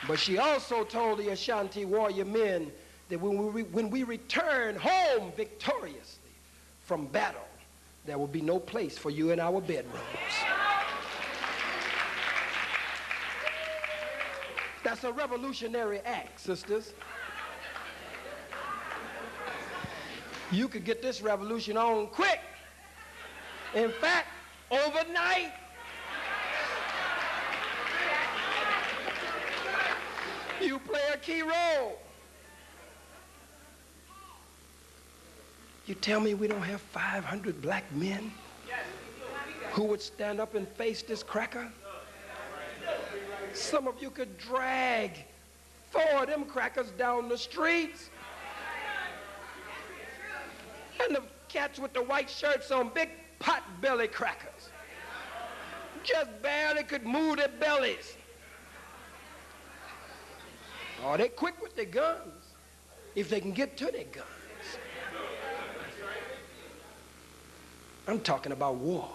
But she also told the Ashanti warrior men that when we return home victoriously from battle, there will be no place for you in our bedrooms. That's a revolutionary act, sisters. You could get this revolution on quick. In fact, overnight. You play a key role. You tell me we don't have 500 black men who would stand up and face this cracker? Some of you could drag 4 of them crackers down the streets. And the cats with the white shirts on, big pot-belly crackers, just barely could move their bellies. Oh, they're quick with their guns if they can get to their guns. I'm talking about war.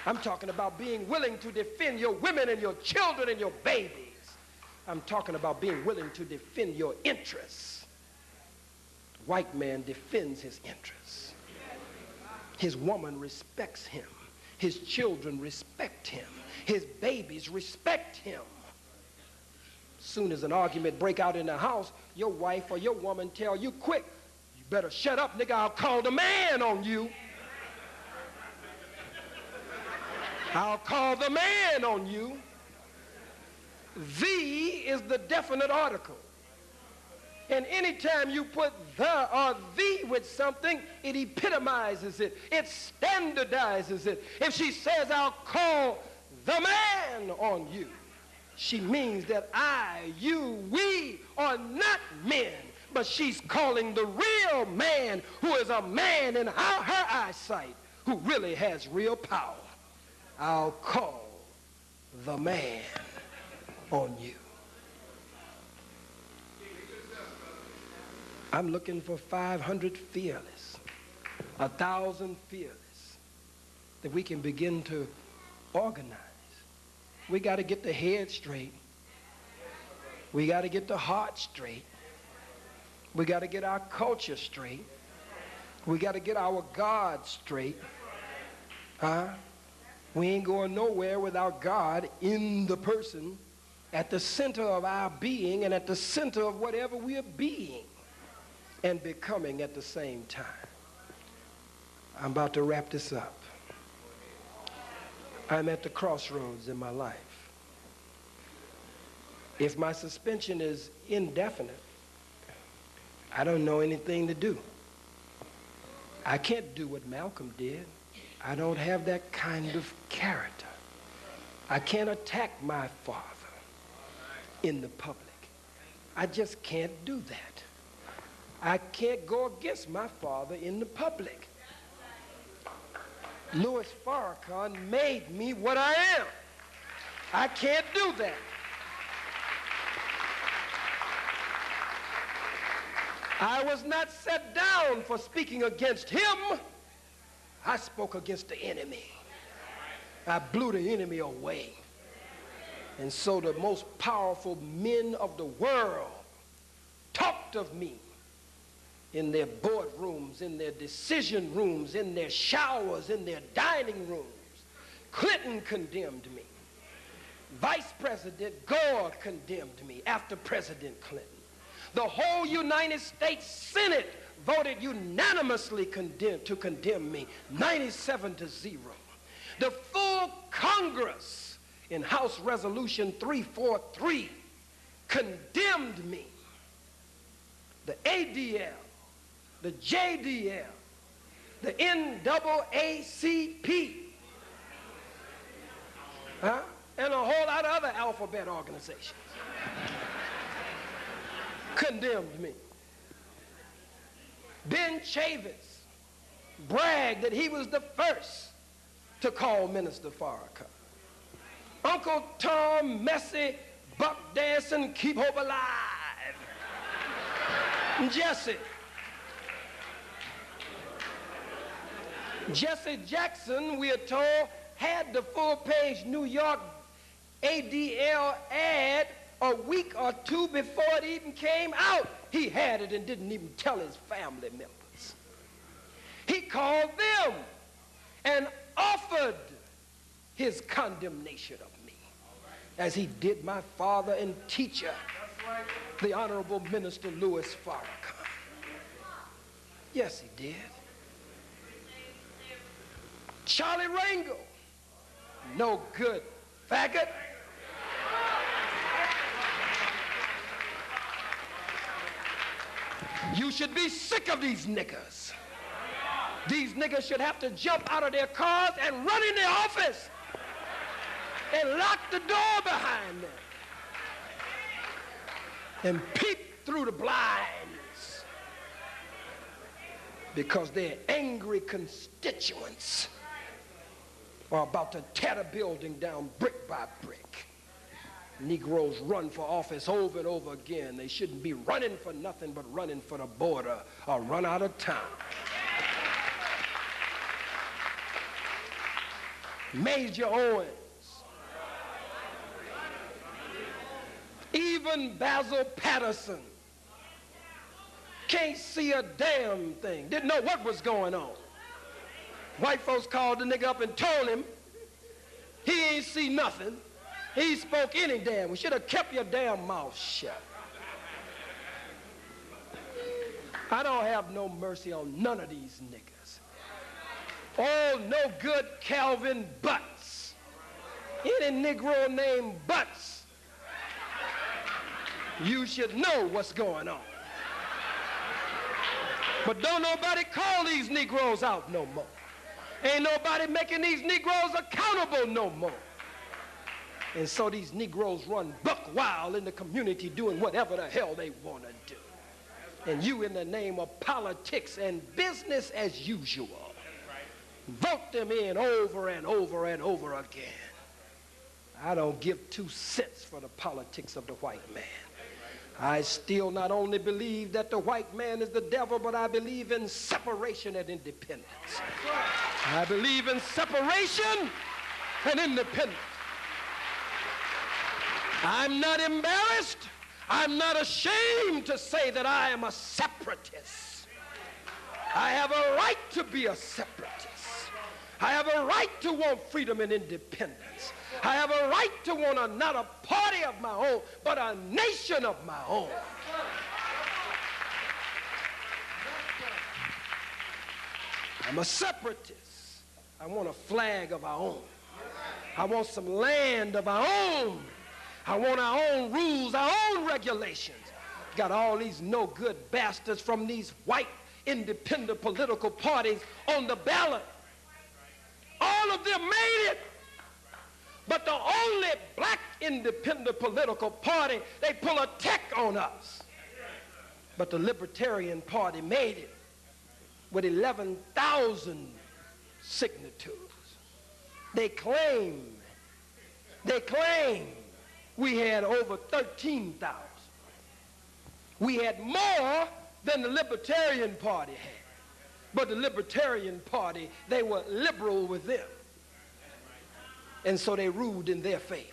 I'm talking about being willing to defend your women and your children and your babies. I'm talking about being willing to defend your interests. The white man defends his interests. His woman respects him. His children respect him. His babies respect him. Soon as an argument break out in the house, your wife or your woman tell you, quick, you better shut up, nigga, I'll call the man on you. I'll call the man on you. The is the definite article. And anytime you put the or the with something, it epitomizes it. It standardizes it. If she says, I'll call the man on you, she means that I, you, we are not men, but she's calling the real man who is a man in her eyesight, who really has real power. I'll call the man on you. I'm looking for 500 fearless, 1,000 fearless, that we can begin to organize. We got to get the head straight. We got to get the heart straight. We got to get our culture straight. We got to get our God straight. We ain't going nowhere without God in the person, at the center of our being and at the center of whatever we are being and becoming at the same time. I'm about to wrap this up. I'm at the crossroads in my life. If my suspension is indefinite, I don't know anything to do. I can't do what Malcolm did. I don't have that kind of character. I can't attack my father in the public. I just can't do that. I can't go against my father in the public. Louis Farrakhan made me what I am. I can't do that. I was not set down for speaking against him. I spoke against the enemy. I blew the enemy away. And so the most powerful men of the world talked of me in their boardrooms, in their decision rooms, in their showers, in their dining rooms. Clinton condemned me. Vice President Gore condemned me after President Clinton. The whole United States Senate voted unanimously to condemn me, 97-0. The full Congress in House Resolution 343 condemned me. The ADL, the JDL, the NAACP, and a whole lot of other alphabet organizations condemned me. Ben Chavis bragged that he was the first to call Minister Farrakhan. Uncle Tom, Messi, Buck Dancing, Keep Hope Alive. Jesse Jackson, we are told, had the full-page New York ADL ad a week or two before it even came out. He had it and didn't even tell his family members. He called them and offered his condemnation of me, as he did my father and teacher, the Honorable Minister Louis Farrakhan. Yes, he did. Charlie Rangel, no good faggot. You should be sick of these niggas. These niggas should have to jump out of their cars and run in their office and lock the door behind them and peep through the blinds because their angry constituents are about to tear the building down brick by brick. Negroes run for office over and over again. They shouldn't be running for nothing but running for the border or run out of town. Major Owens, even Basil Patterson can't see a damn thing, didn't know what was going on. White folks called the nigga up and told him he ain't see nothing. He spoke any damn. We should have kept your damn mouth shut. I don't have no mercy on none of these niggas. Oh, no good Calvin Butts. Any Negro named Butts, you should know what's going on. But don't nobody call these Negroes out no more. Ain't nobody making these Negroes accountable no more. And so these Negroes run buck wild in the community doing whatever the hell they want to do. And you, in the name of politics and business as usual, vote them in over and over and over again. I don't give 2 cents for the politics of the white man. I still not only believe that the white man is the devil, but I believe in separation and independence. I believe in separation and independence. I'm not embarrassed. I'm not ashamed to say that I am a separatist. I have a right to be a separatist. I have a right to want freedom and independence. I have a right to want not a party of my own, but a nation of my own. I'm a separatist. I want a flag of our own. I want some land of our own. I want our own rules, our own regulations. Got all these no good bastards from these white independent political parties on the ballot. All of them made it. But the only black independent political party, they pull a tech on us. But the Libertarian Party made it with 11,000 signatures. They claim we had over 13,000. We had more than the Libertarian Party had. But the Libertarian Party, they were liberal with them. And so they ruled in their favor.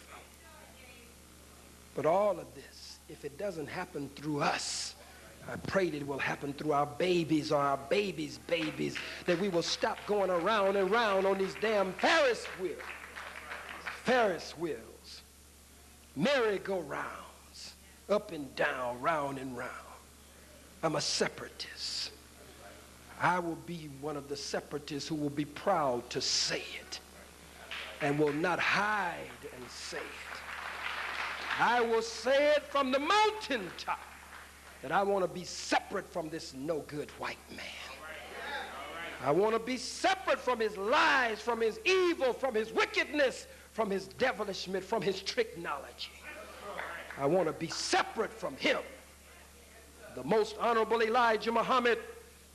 But all of this, if it doesn't happen through us, I pray that it will happen through our babies or our babies' babies, that we will stop going around and round on these damn Ferris wheels, merry-go-rounds, up and down, round and round. I'm a separatist. I will be one of the separatists who will be proud to say it and will not hide and say it. I will say it from the mountaintop that I want to be separate from this no-good white man. I want to be separate from his lies, from his evil, from his wickedness, from his devilishment, from his tricknology. I want to be separate from him. The most honorable Elijah Muhammad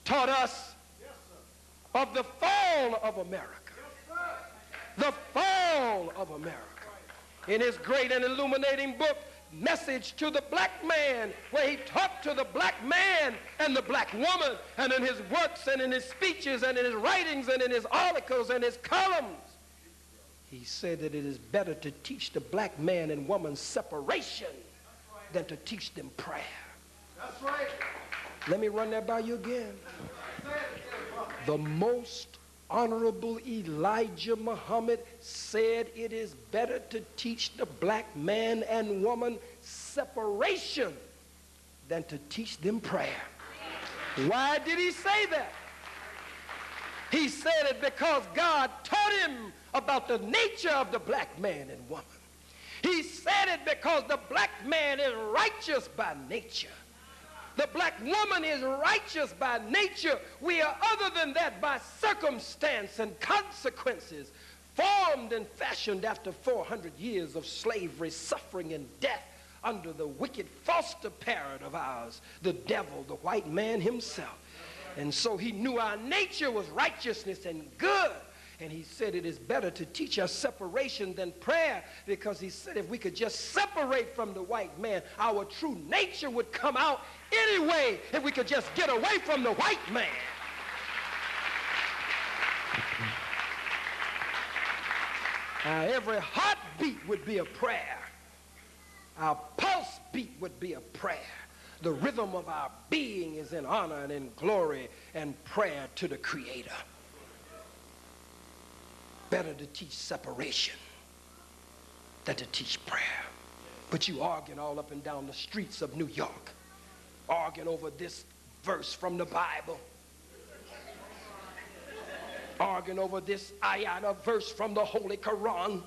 taught us of the fall of America. The fall of America. In his great and illuminating book, Message to the Black Man, where he talked to the black man and the black woman, and in his works and in his speeches and in his writings and in his articles and his columns, he said that it is better to teach the black man and woman separation than to teach them prayer. That's right. Let me run that by you again. The most honorable Elijah Muhammad said it is better to teach the black man and woman separation than to teach them prayer. Why did he say that? He said it because God taught him about the nature of the black man and woman. He said it because the black man is righteous by nature. The black woman is righteous by nature. We are other than that by circumstance and consequences, formed and fashioned after 400 years of slavery, suffering, and death under the wicked foster parent of ours, the devil, the white man himself. And so he knew our nature was righteousness and good. And he said it is better to teach us separation than prayer, because he said if we could just separate from the white man, our true nature would come out anyway if we could just get away from the white man. Every heartbeat would be a prayer. Our pulse beat would be a prayer. The rhythm of our being is in honor and in glory and prayer to the Creator. Better to teach separation than to teach prayer. But you arguing all up and down the streets of New York, arguing over this verse from the Bible, arguing over this ayat verse from the Holy Quran,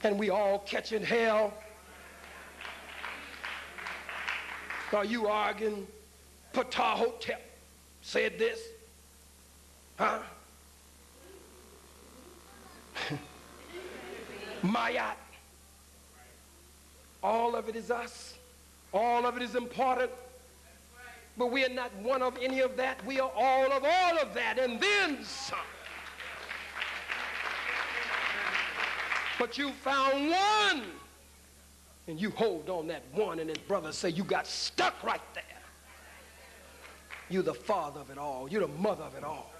and we all catching hell. Are you arguing Ptahhotep said this? Huh? Mayat. All of it is us. All of it is important. But we are not one of any of that. We are all of that and then some. But you found one, and you hold on that one, and his brother say you got stuck right there. You're the father of it all. You're the mother of it all.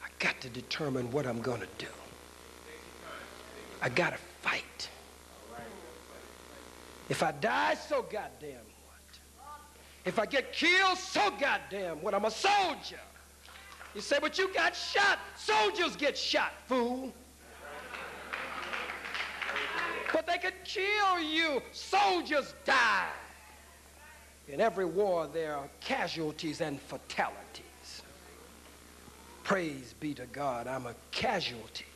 I got to determine what I'm going to do. I got to fight. If I die, so goddamn what? If I get killed, so goddamn what? I'm a soldier. You say, but you got shot. Soldiers get shot, fool. But they could kill you. Soldiers die. In every war, there are casualties and fatalities. Praise be to God, I'm a casualty.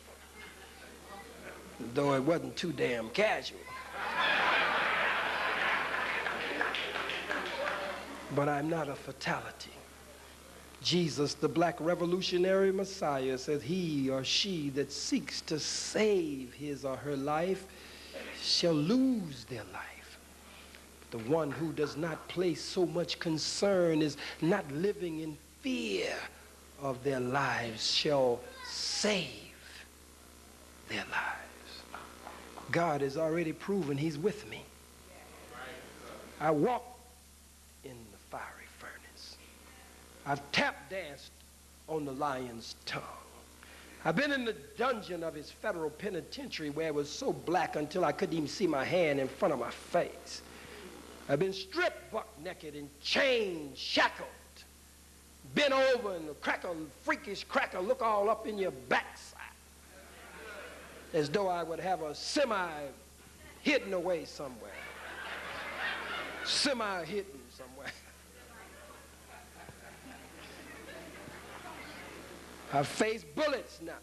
Though it wasn't too damn casual. But I'm not a fatality. Jesus, the black revolutionary Messiah, says he or she that seeks to save his or her life shall lose their life. But the one who does not place so much concern, is not living in fear of their lives, shall save their lives. God has already proven he's with me. I walk in the fiery furnace. I've tap danced on the lion's tongue. I've been in the dungeon of his federal penitentiary where it was so black until I couldn't even see my hand in front of my face. I've been stripped buck naked and chained, shackled, bent over, and the freakish cracker look all up in your backside, as though I would have a semi hidden away somewhere. Semi-hidden somewhere. I've faced bullets now,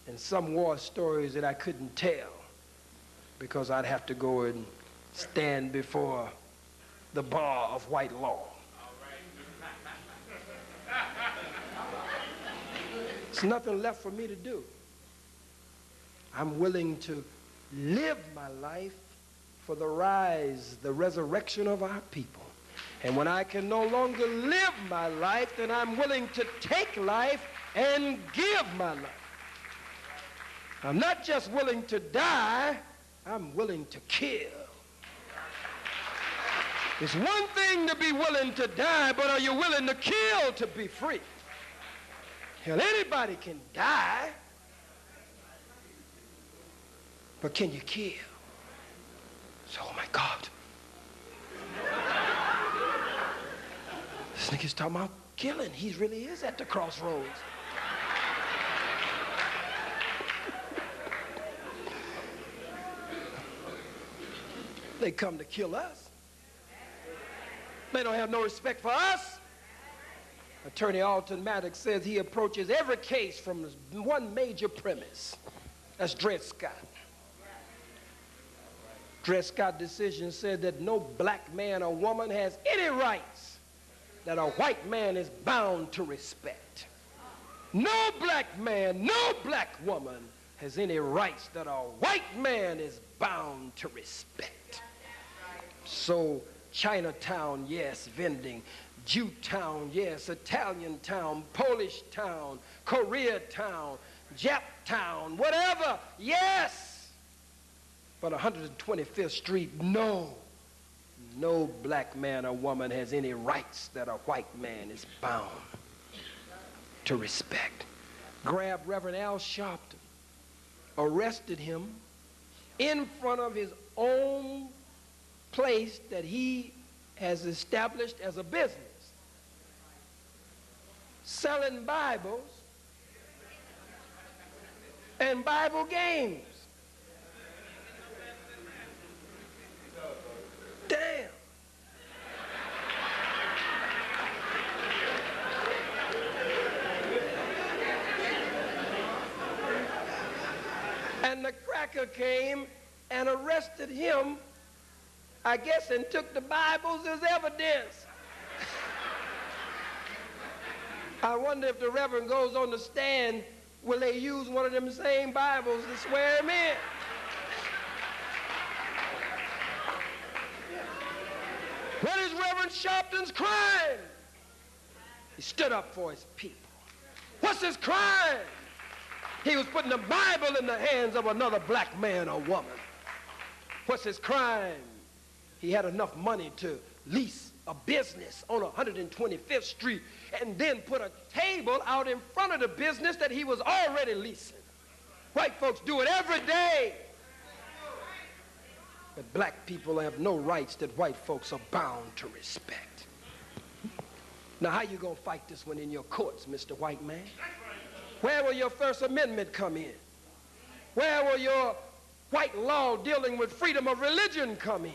and some war stories that I couldn't tell because I'd have to go and stand before the bar of white law. There's nothing left for me to do. I'm willing to live my life for the rise, the resurrection of our people. And when I can no longer live my life, then I'm willing to take life and give my life. I'm not just willing to die, I'm willing to kill. It's one thing to be willing to die, but are you willing to kill to be free? Hell, anybody can die, but can you kill? So, oh my God. This nigga's talking about killing. He really is at the crossroads. They come to kill us. They don't have no respect for us. Attorney Alton Maddox says he approaches every case from one major premise. That's Dred Scott. Dred Scott decision said that no black man or woman has any rights that a white man is bound to respect. No black man, no black woman has any rights that a white man is bound to respect. So Chinatown, yes, vending. Jewtown, yes, Italian town, Polish town, Korea town, Jap town, whatever, yes. But 125th Street, no black man or woman has any rights that a white man is bound to respect. Grabbed Reverend Al Sharpton, arrested him in front of his own place that he has established as a business, selling Bibles and Bible games. Damn. And the cracker came and arrested him, I guess, and took the Bibles as evidence. I wonder if the Reverend goes on the stand, will they use one of them same Bibles to swear him in? What is Reverend Sharpton's crime? He stood up for his people. What's his crime? He was putting the Bible in the hands of another black man or woman. What's his crime? He had enough money to lease a business on 125th Street and then put a table out in front of the business that he was already leasing. White folks do it every day. But black people have no rights that white folks are bound to respect. Now, how you gonna fight this one in your courts, Mr. White Man? Where will your First Amendment come in? Where will your white law dealing with freedom of religion come in?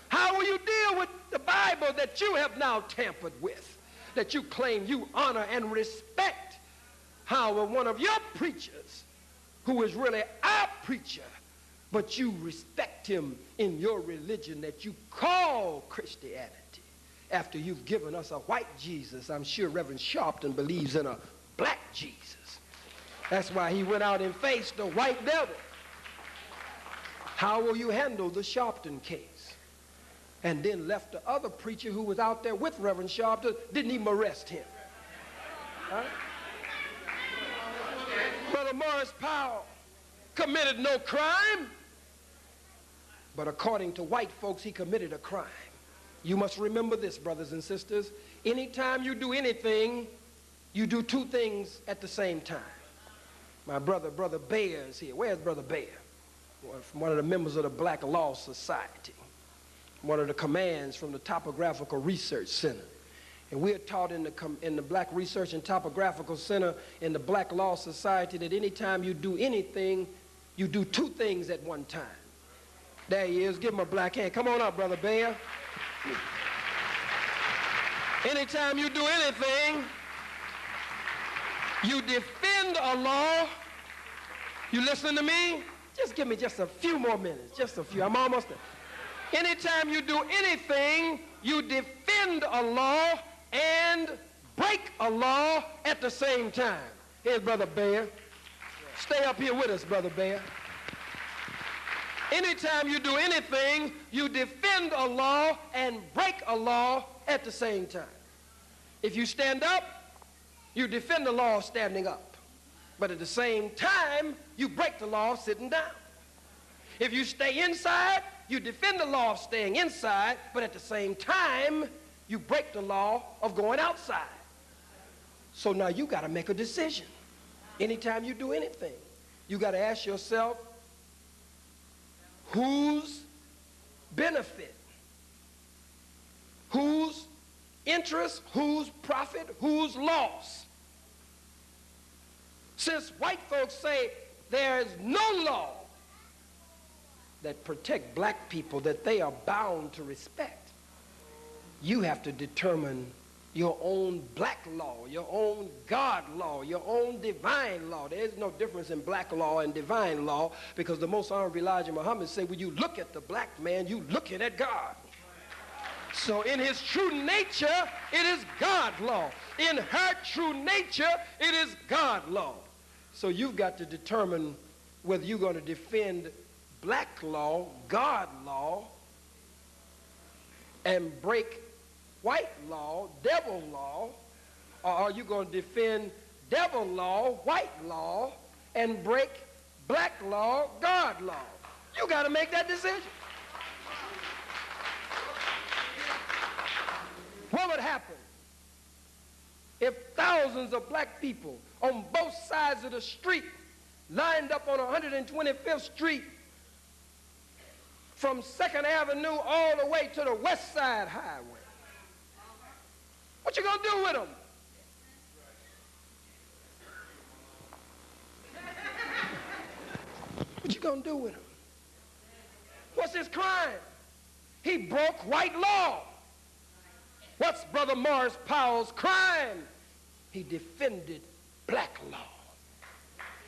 How will you deal with the Bible that you have now tampered with, that you claim you honor and respect? How will one of your preachers, who is really our preacher, but you respect him in your religion that you call Christianity, after you've given us a white Jesus, I'm sure Reverend Sharpton believes in a black Jesus. That's why he went out and faced the white devil. How will you handle the Sharpton case? And then left the other preacher who was out there with Reverend Sharpton, didn't even arrest him. Right? Brother Morris Powell committed no crime, but according to white folks, he committed a crime. You must remember this, brothers and sisters. Anytime you do anything, you do two things at the same time. My brother Bayer is here. Where's Brother Bayer? From one of the members of the Black Law Society, one of the commands from the Topographical Research Center. And we are taught in the Black Research and Topographical Center in the Black Law Society that anytime you do anything, you do two things at one time. There he is. Give him a black hand. Come on up, Brother Bayer. Anytime you do anything, you defend a law. You listening to me? Just give me just a few more minutes. Just a few. I'm almost there. Anytime you do anything, you defend a law and break a law at the same time. Here's Brother Bayer. Stay up here with us, Brother Bayer. Anytime you do anything, you defend a law and break a law at the same time. If you stand up, you defend the law of standing up. But at the same time, you break the law of sitting down. If you stay inside, you defend the law of staying inside, but at the same time, you break the law of going outside. So now you got to make a decision. Anytime you do anything, you got to ask yourself, whose benefit, whose interest, whose profit, whose loss? Since white folks say there is no law that protect black people that they are bound to respect, you have to determine your own black law, your own God law, your own divine law. There is no difference in black law and divine law, because the Most Honorable Elijah Muhammad said, when you look at the black man, you looking at God. So in his true nature, it is God law. In her true nature, it is God law. So you've got to determine whether you're going to defend black law, God law, and break white law, devil law, or are you going to defend devil law, white law, and break black law, God law? You got to make that decision. What would happen if thousands of black people on both sides of the street lined up on 125th Street from 2nd Avenue all the way to the West Side Highway? What you gonna do with them? What you gonna do with them? What's his crime? He broke white law. What's Brother Morris Powell's crime? He defended black law.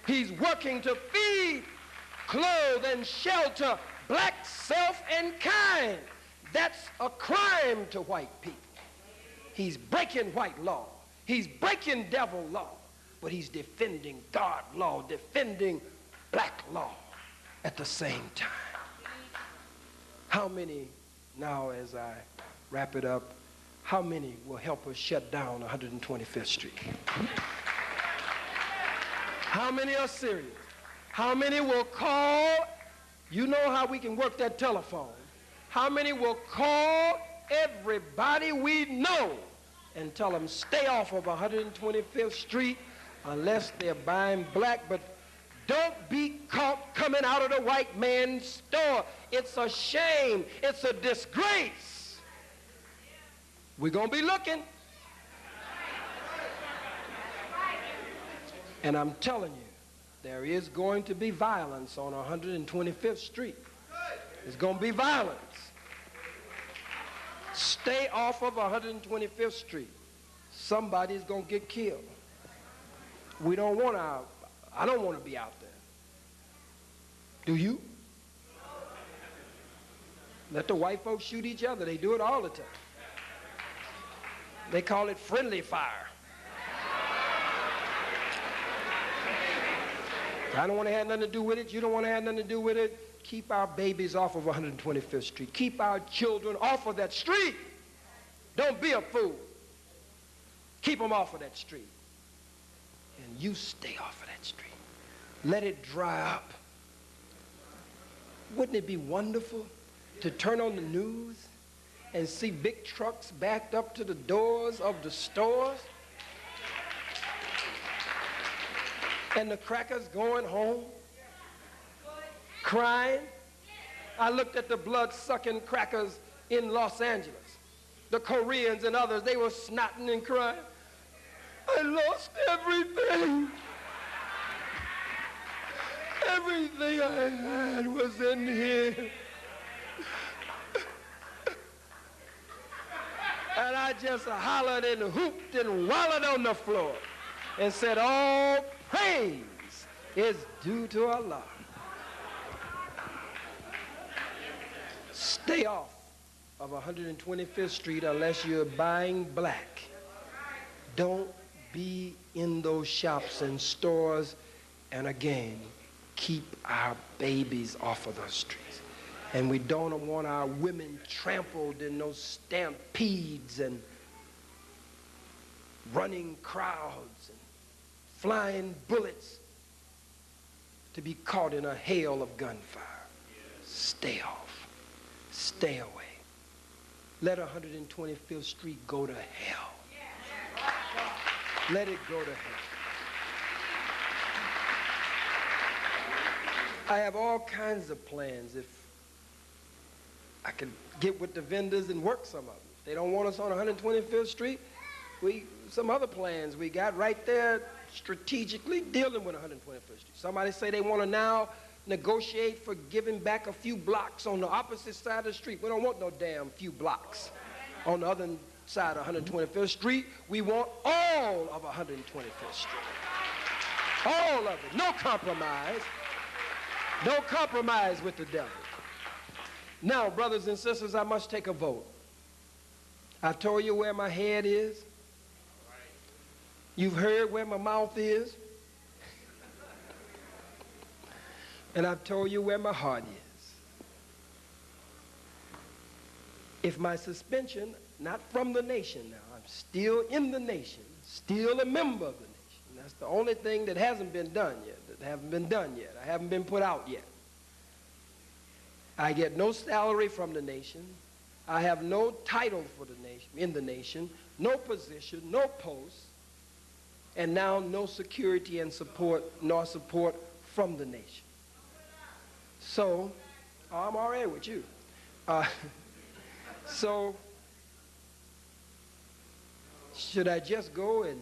He's working to feed, clothe, and shelter black self and kind. That's a crime to white people. He's breaking white law. He's breaking devil law. But he's defending God law, defending black law at the same time. How many, now as I wrap it up, how many will help us shut down 125th Street? How many are serious? How many will call? You know how we can work that telephone. How many will call everybody we know and tell them stay off of 125th Street unless they're buying black, but don't be caught coming out of the white man's store. It's a shame. It's a disgrace. We're going to be looking. And I'm telling you, there is going to be violence on 125th Street. There's going to be violence. Stay off of 125th Street. Somebody's going to get killed. We don't want I don't want to be out there. Do you? Let the white folks shoot each other. They do it all the time. They call it friendly fire. I don't want to have nothing to do with it. You don't want to have nothing to do with it. Keep our babies off of 125th Street. Keep our children off of that street. Don't be a fool. Keep them off of that street. And you stay off of that street. Let it dry up. Wouldn't it be wonderful to turn on the news and see big trucks backed up to the doors of the stores and the crackers going home crying? I looked at the blood-sucking crackers in Los Angeles. The Koreans and others, they were snotting and crying. I lost everything. Everything I had was in here. And I just hollered and hooped and wallowed on the floor and said, all praise is due to Allah. Stay off of 125th Street unless you're buying black. Don't be in those shops and stores. And again, keep our babies off of those streets. And we don't want our women trampled in those stampedes and running crowds and flying bullets to be caught in a hail of gunfire. Stay off. Stay away. Let 125th Street go to hell. Let it go to hell. I have all kinds of plans if I can get with the vendors and work some of them. If they don't want us on 125th Street, some other plans we got right there strategically dealing with 125th Street. Somebody say they want to now negotiate for giving back a few blocks on the opposite side of the street. We don't want no damn few blocks on the other side of 125th Street. We want all of 125th Street. All of it. No compromise. No compromise with the devil. Now, brothers and sisters, I must take a vote. I told you where my head is. You've heard where my mouth is. And I've told you where my heart is. If my suspension, not from the nation now, I'm still in the nation, still a member of the nation. That's the only thing that hasn't been done yet, I haven't been put out yet. I get no salary from the nation. I have no title for the nation, in the nation, no position, no post, and now no security and support, nor support from the nation. So, I'm all right with you. So, should I just go and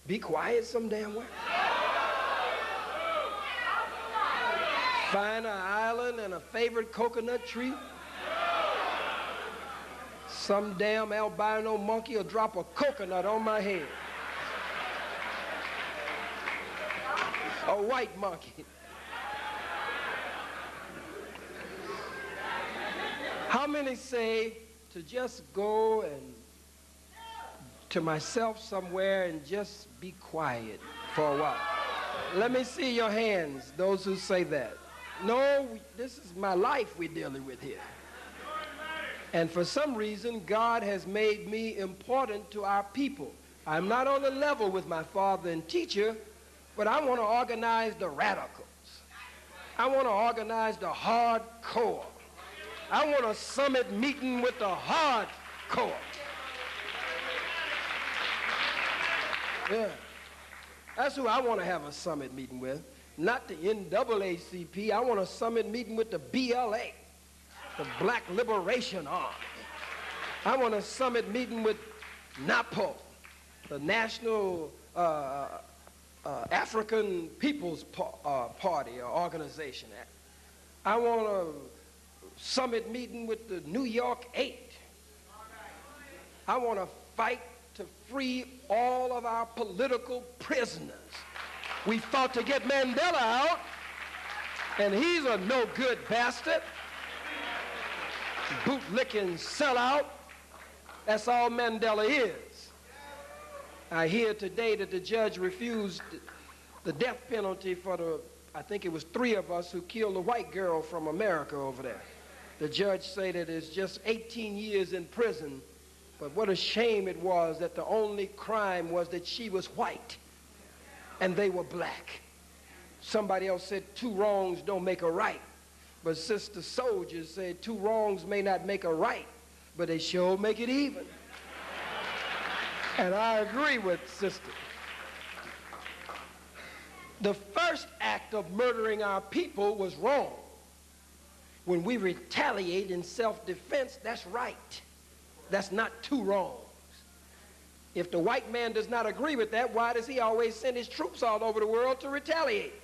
be quiet some damn way? Find an island and a favorite coconut tree? Some damn albino monkey will drop a coconut on my head. A white monkey. How many say to just go and to myself somewhere and just be quiet for a while? Let me see your hands, those who say that. No, this is my life we're dealing with here. And for some reason, God has made me important to our people. I'm not on the level with my father and teacher, but I want to organize the radicals. I want to organize the hardcore. I want a summit meeting with the hardcore. Yeah. That's who I want to have a summit meeting with. Not the NAACP. I want a summit meeting with the BLA, the Black Liberation Army. I want a summit meeting with NAPO, the National African People's Party or organization. I want a summit meeting with the New York 8. I want to fight to free all of our political prisoners. We fought to get Mandela out, and he's a no-good bastard. Bootlicking sellout. That's all Mandela is. I hear today that the judge refused the death penalty for I think it was 3 of us who killed a white girl from America over there. The judge said that it's just 18 years in prison, but what a shame it was that the only crime was that she was white and they were black. Somebody else said 2 wrongs don't make a right, but Sister Soldiers said 2 wrongs may not make a right, but they sure make it even. And I agree with Sister. The first act of murdering our people was wrong. When we retaliate in self-defense, that's right. That's not 2 wrongs. If the white man does not agree with that, why does he always send his troops all over the world to retaliate?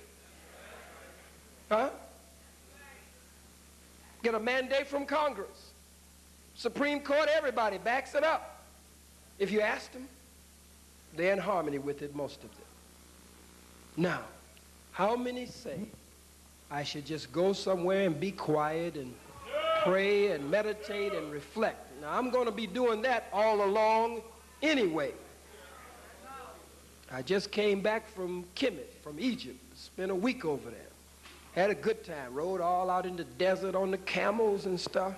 Huh? Get a mandate from Congress. Supreme Court, everybody backs it up. If you ask them, they're in harmony with it, most of them. Now, how many say I should just go somewhere and be quiet and pray and meditate and reflect? Now, I'm going to be doing that all along anyway. I just came back from Kemet, from Egypt. Spent a week over there. Had a good time. Rode all out in the desert on the camels and stuff.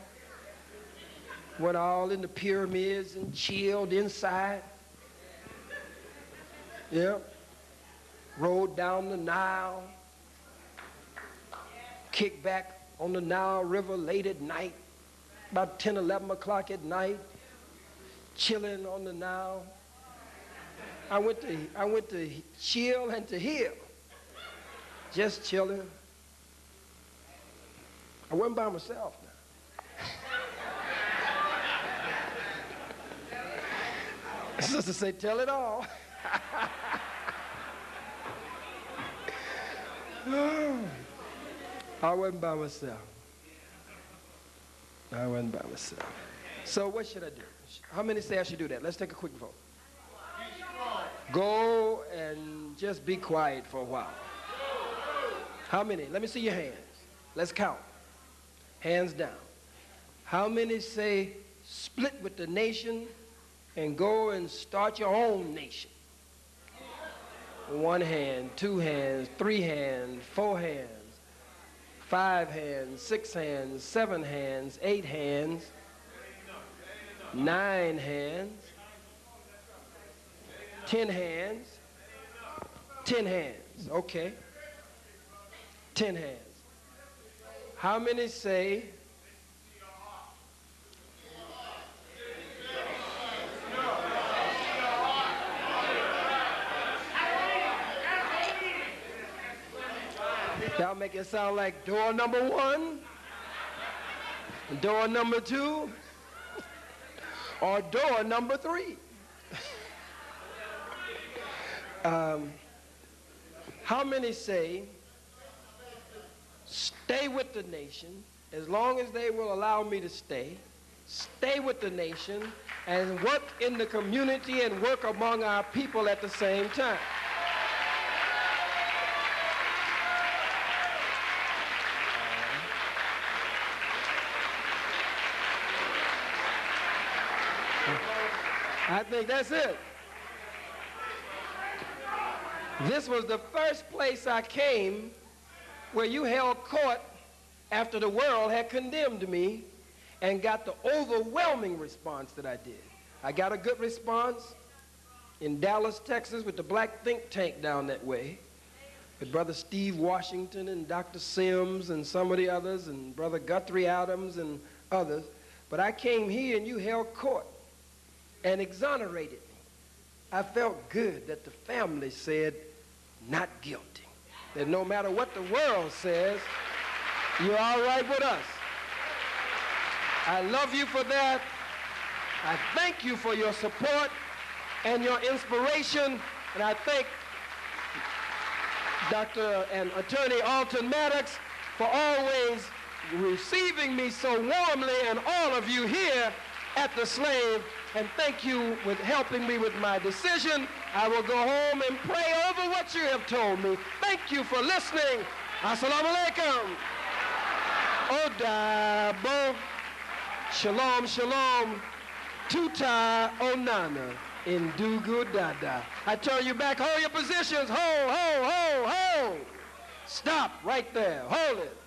Went all in the pyramids and chilled inside. Yeah. Rode down the Nile. Kicked back on the Nile River late at night, about 10, 11 o'clock at night, chilling on the Nile. I went to chill and to heal, just chilling. I wasn't by myself now. Sister say, tell it all. I wasn't by myself. I wasn't by myself. So what should I do? How many say I should do that? Let's take a quick vote. Go and just be quiet for a while. How many? Let me see your hands. Let's count. Hands down. How many say split with the nation and go and start your own nation? 1 hand, 2 hands, 3 hands, 4 hands, 5 hands, 6 hands, 7 hands, 8 hands, 9 hands, 10 hands, 10 hands. Okay. 10 hands. How many say y'all make it sound like door number 1, door number 2, or door number 3. How many say stay with the nation as long as they will allow me to stay with the nation, and work in the community and work among our people at the same time? I think that's it. This was the first place I came where you held court after the world had condemned me, and got the overwhelming response that I did. I got a good response in Dallas, Texas, with the black think tank down that way, with Brother Steve Washington and Dr. Sims and some of the others, and Brother Guthrie Adams and others. But I came here and you held court and exonerated me. I felt good that the family said, not guilty. That no matter what the world says, you're all right with us. I love you for that. I thank you for your support and your inspiration, and I thank Dr. and Attorney Alton Maddox for always receiving me so warmly, and all of you here at the Slave, and thank you with helping me with my decision. I will go home and pray over what you have told me. Thank you for listening. Assalamu alaikum. Odabo. Shalom, shalom. Tuta onana. and do good da-da. I turn you back, hold your positions, hold. Stop right there, hold it.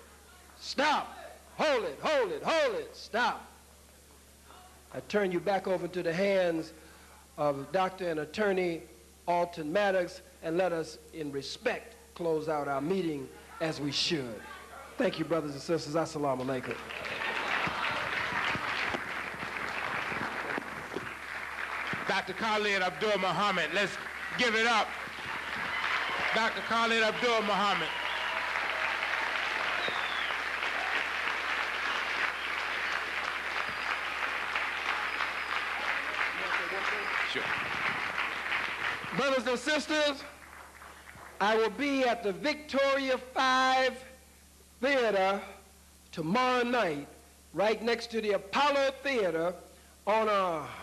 Stop, hold it, stop. I turn you back over to the hands of Dr. and Attorney Alton Maddox, and let us, in respect, close out our meeting as we should. Thank you, brothers and sisters. Assalamu alaikum.
Dr. Khalid Abdul Muhammad, let's give it up. Dr. Khalid Abdul Muhammad. Sure.
Brothers and sisters, I will be at the Victoria 5 Theater tomorrow night, right next to the Apollo Theater on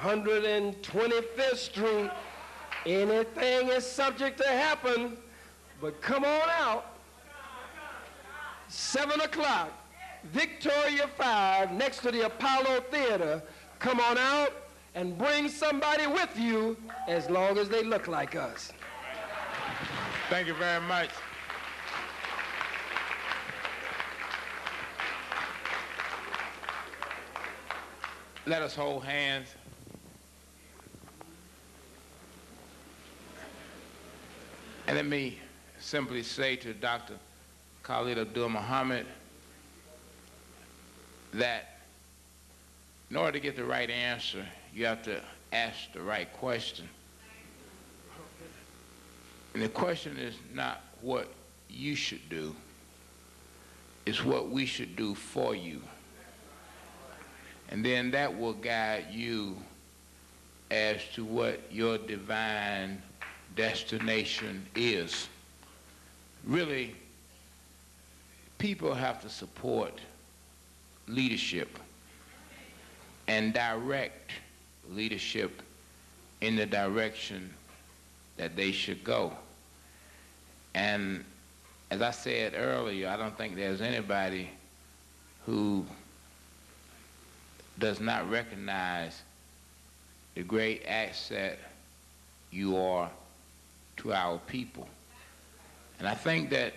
125th Street. Anything is subject to happen, but come on out. 7 o'clock, Victoria 5, next to the Apollo Theater. Come on out and bring somebody with you as long as they look like us.
Thank you very much. Let us hold hands. And let me simply say to Dr. Khalid Abdul Muhammad that in order to get the right answer, you have to ask the right question. And the question is not what you should do, it's what we should do for you. And then that will guide you as to what your divine destination is. Really, people have to support leadership and direct leadership in the direction that they should go. And as I said earlier, I don't think there's anybody who does not recognize the great asset you are to our people. And I think that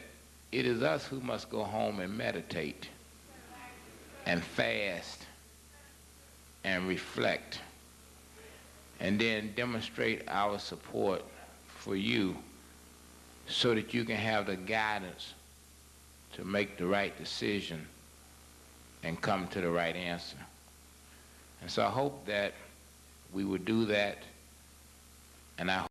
it is us who must go home and meditate and fast and reflect and then demonstrate our support for you so that you can have the guidance to make the right decision and come to the right answer. And so I hope that we would do that, and I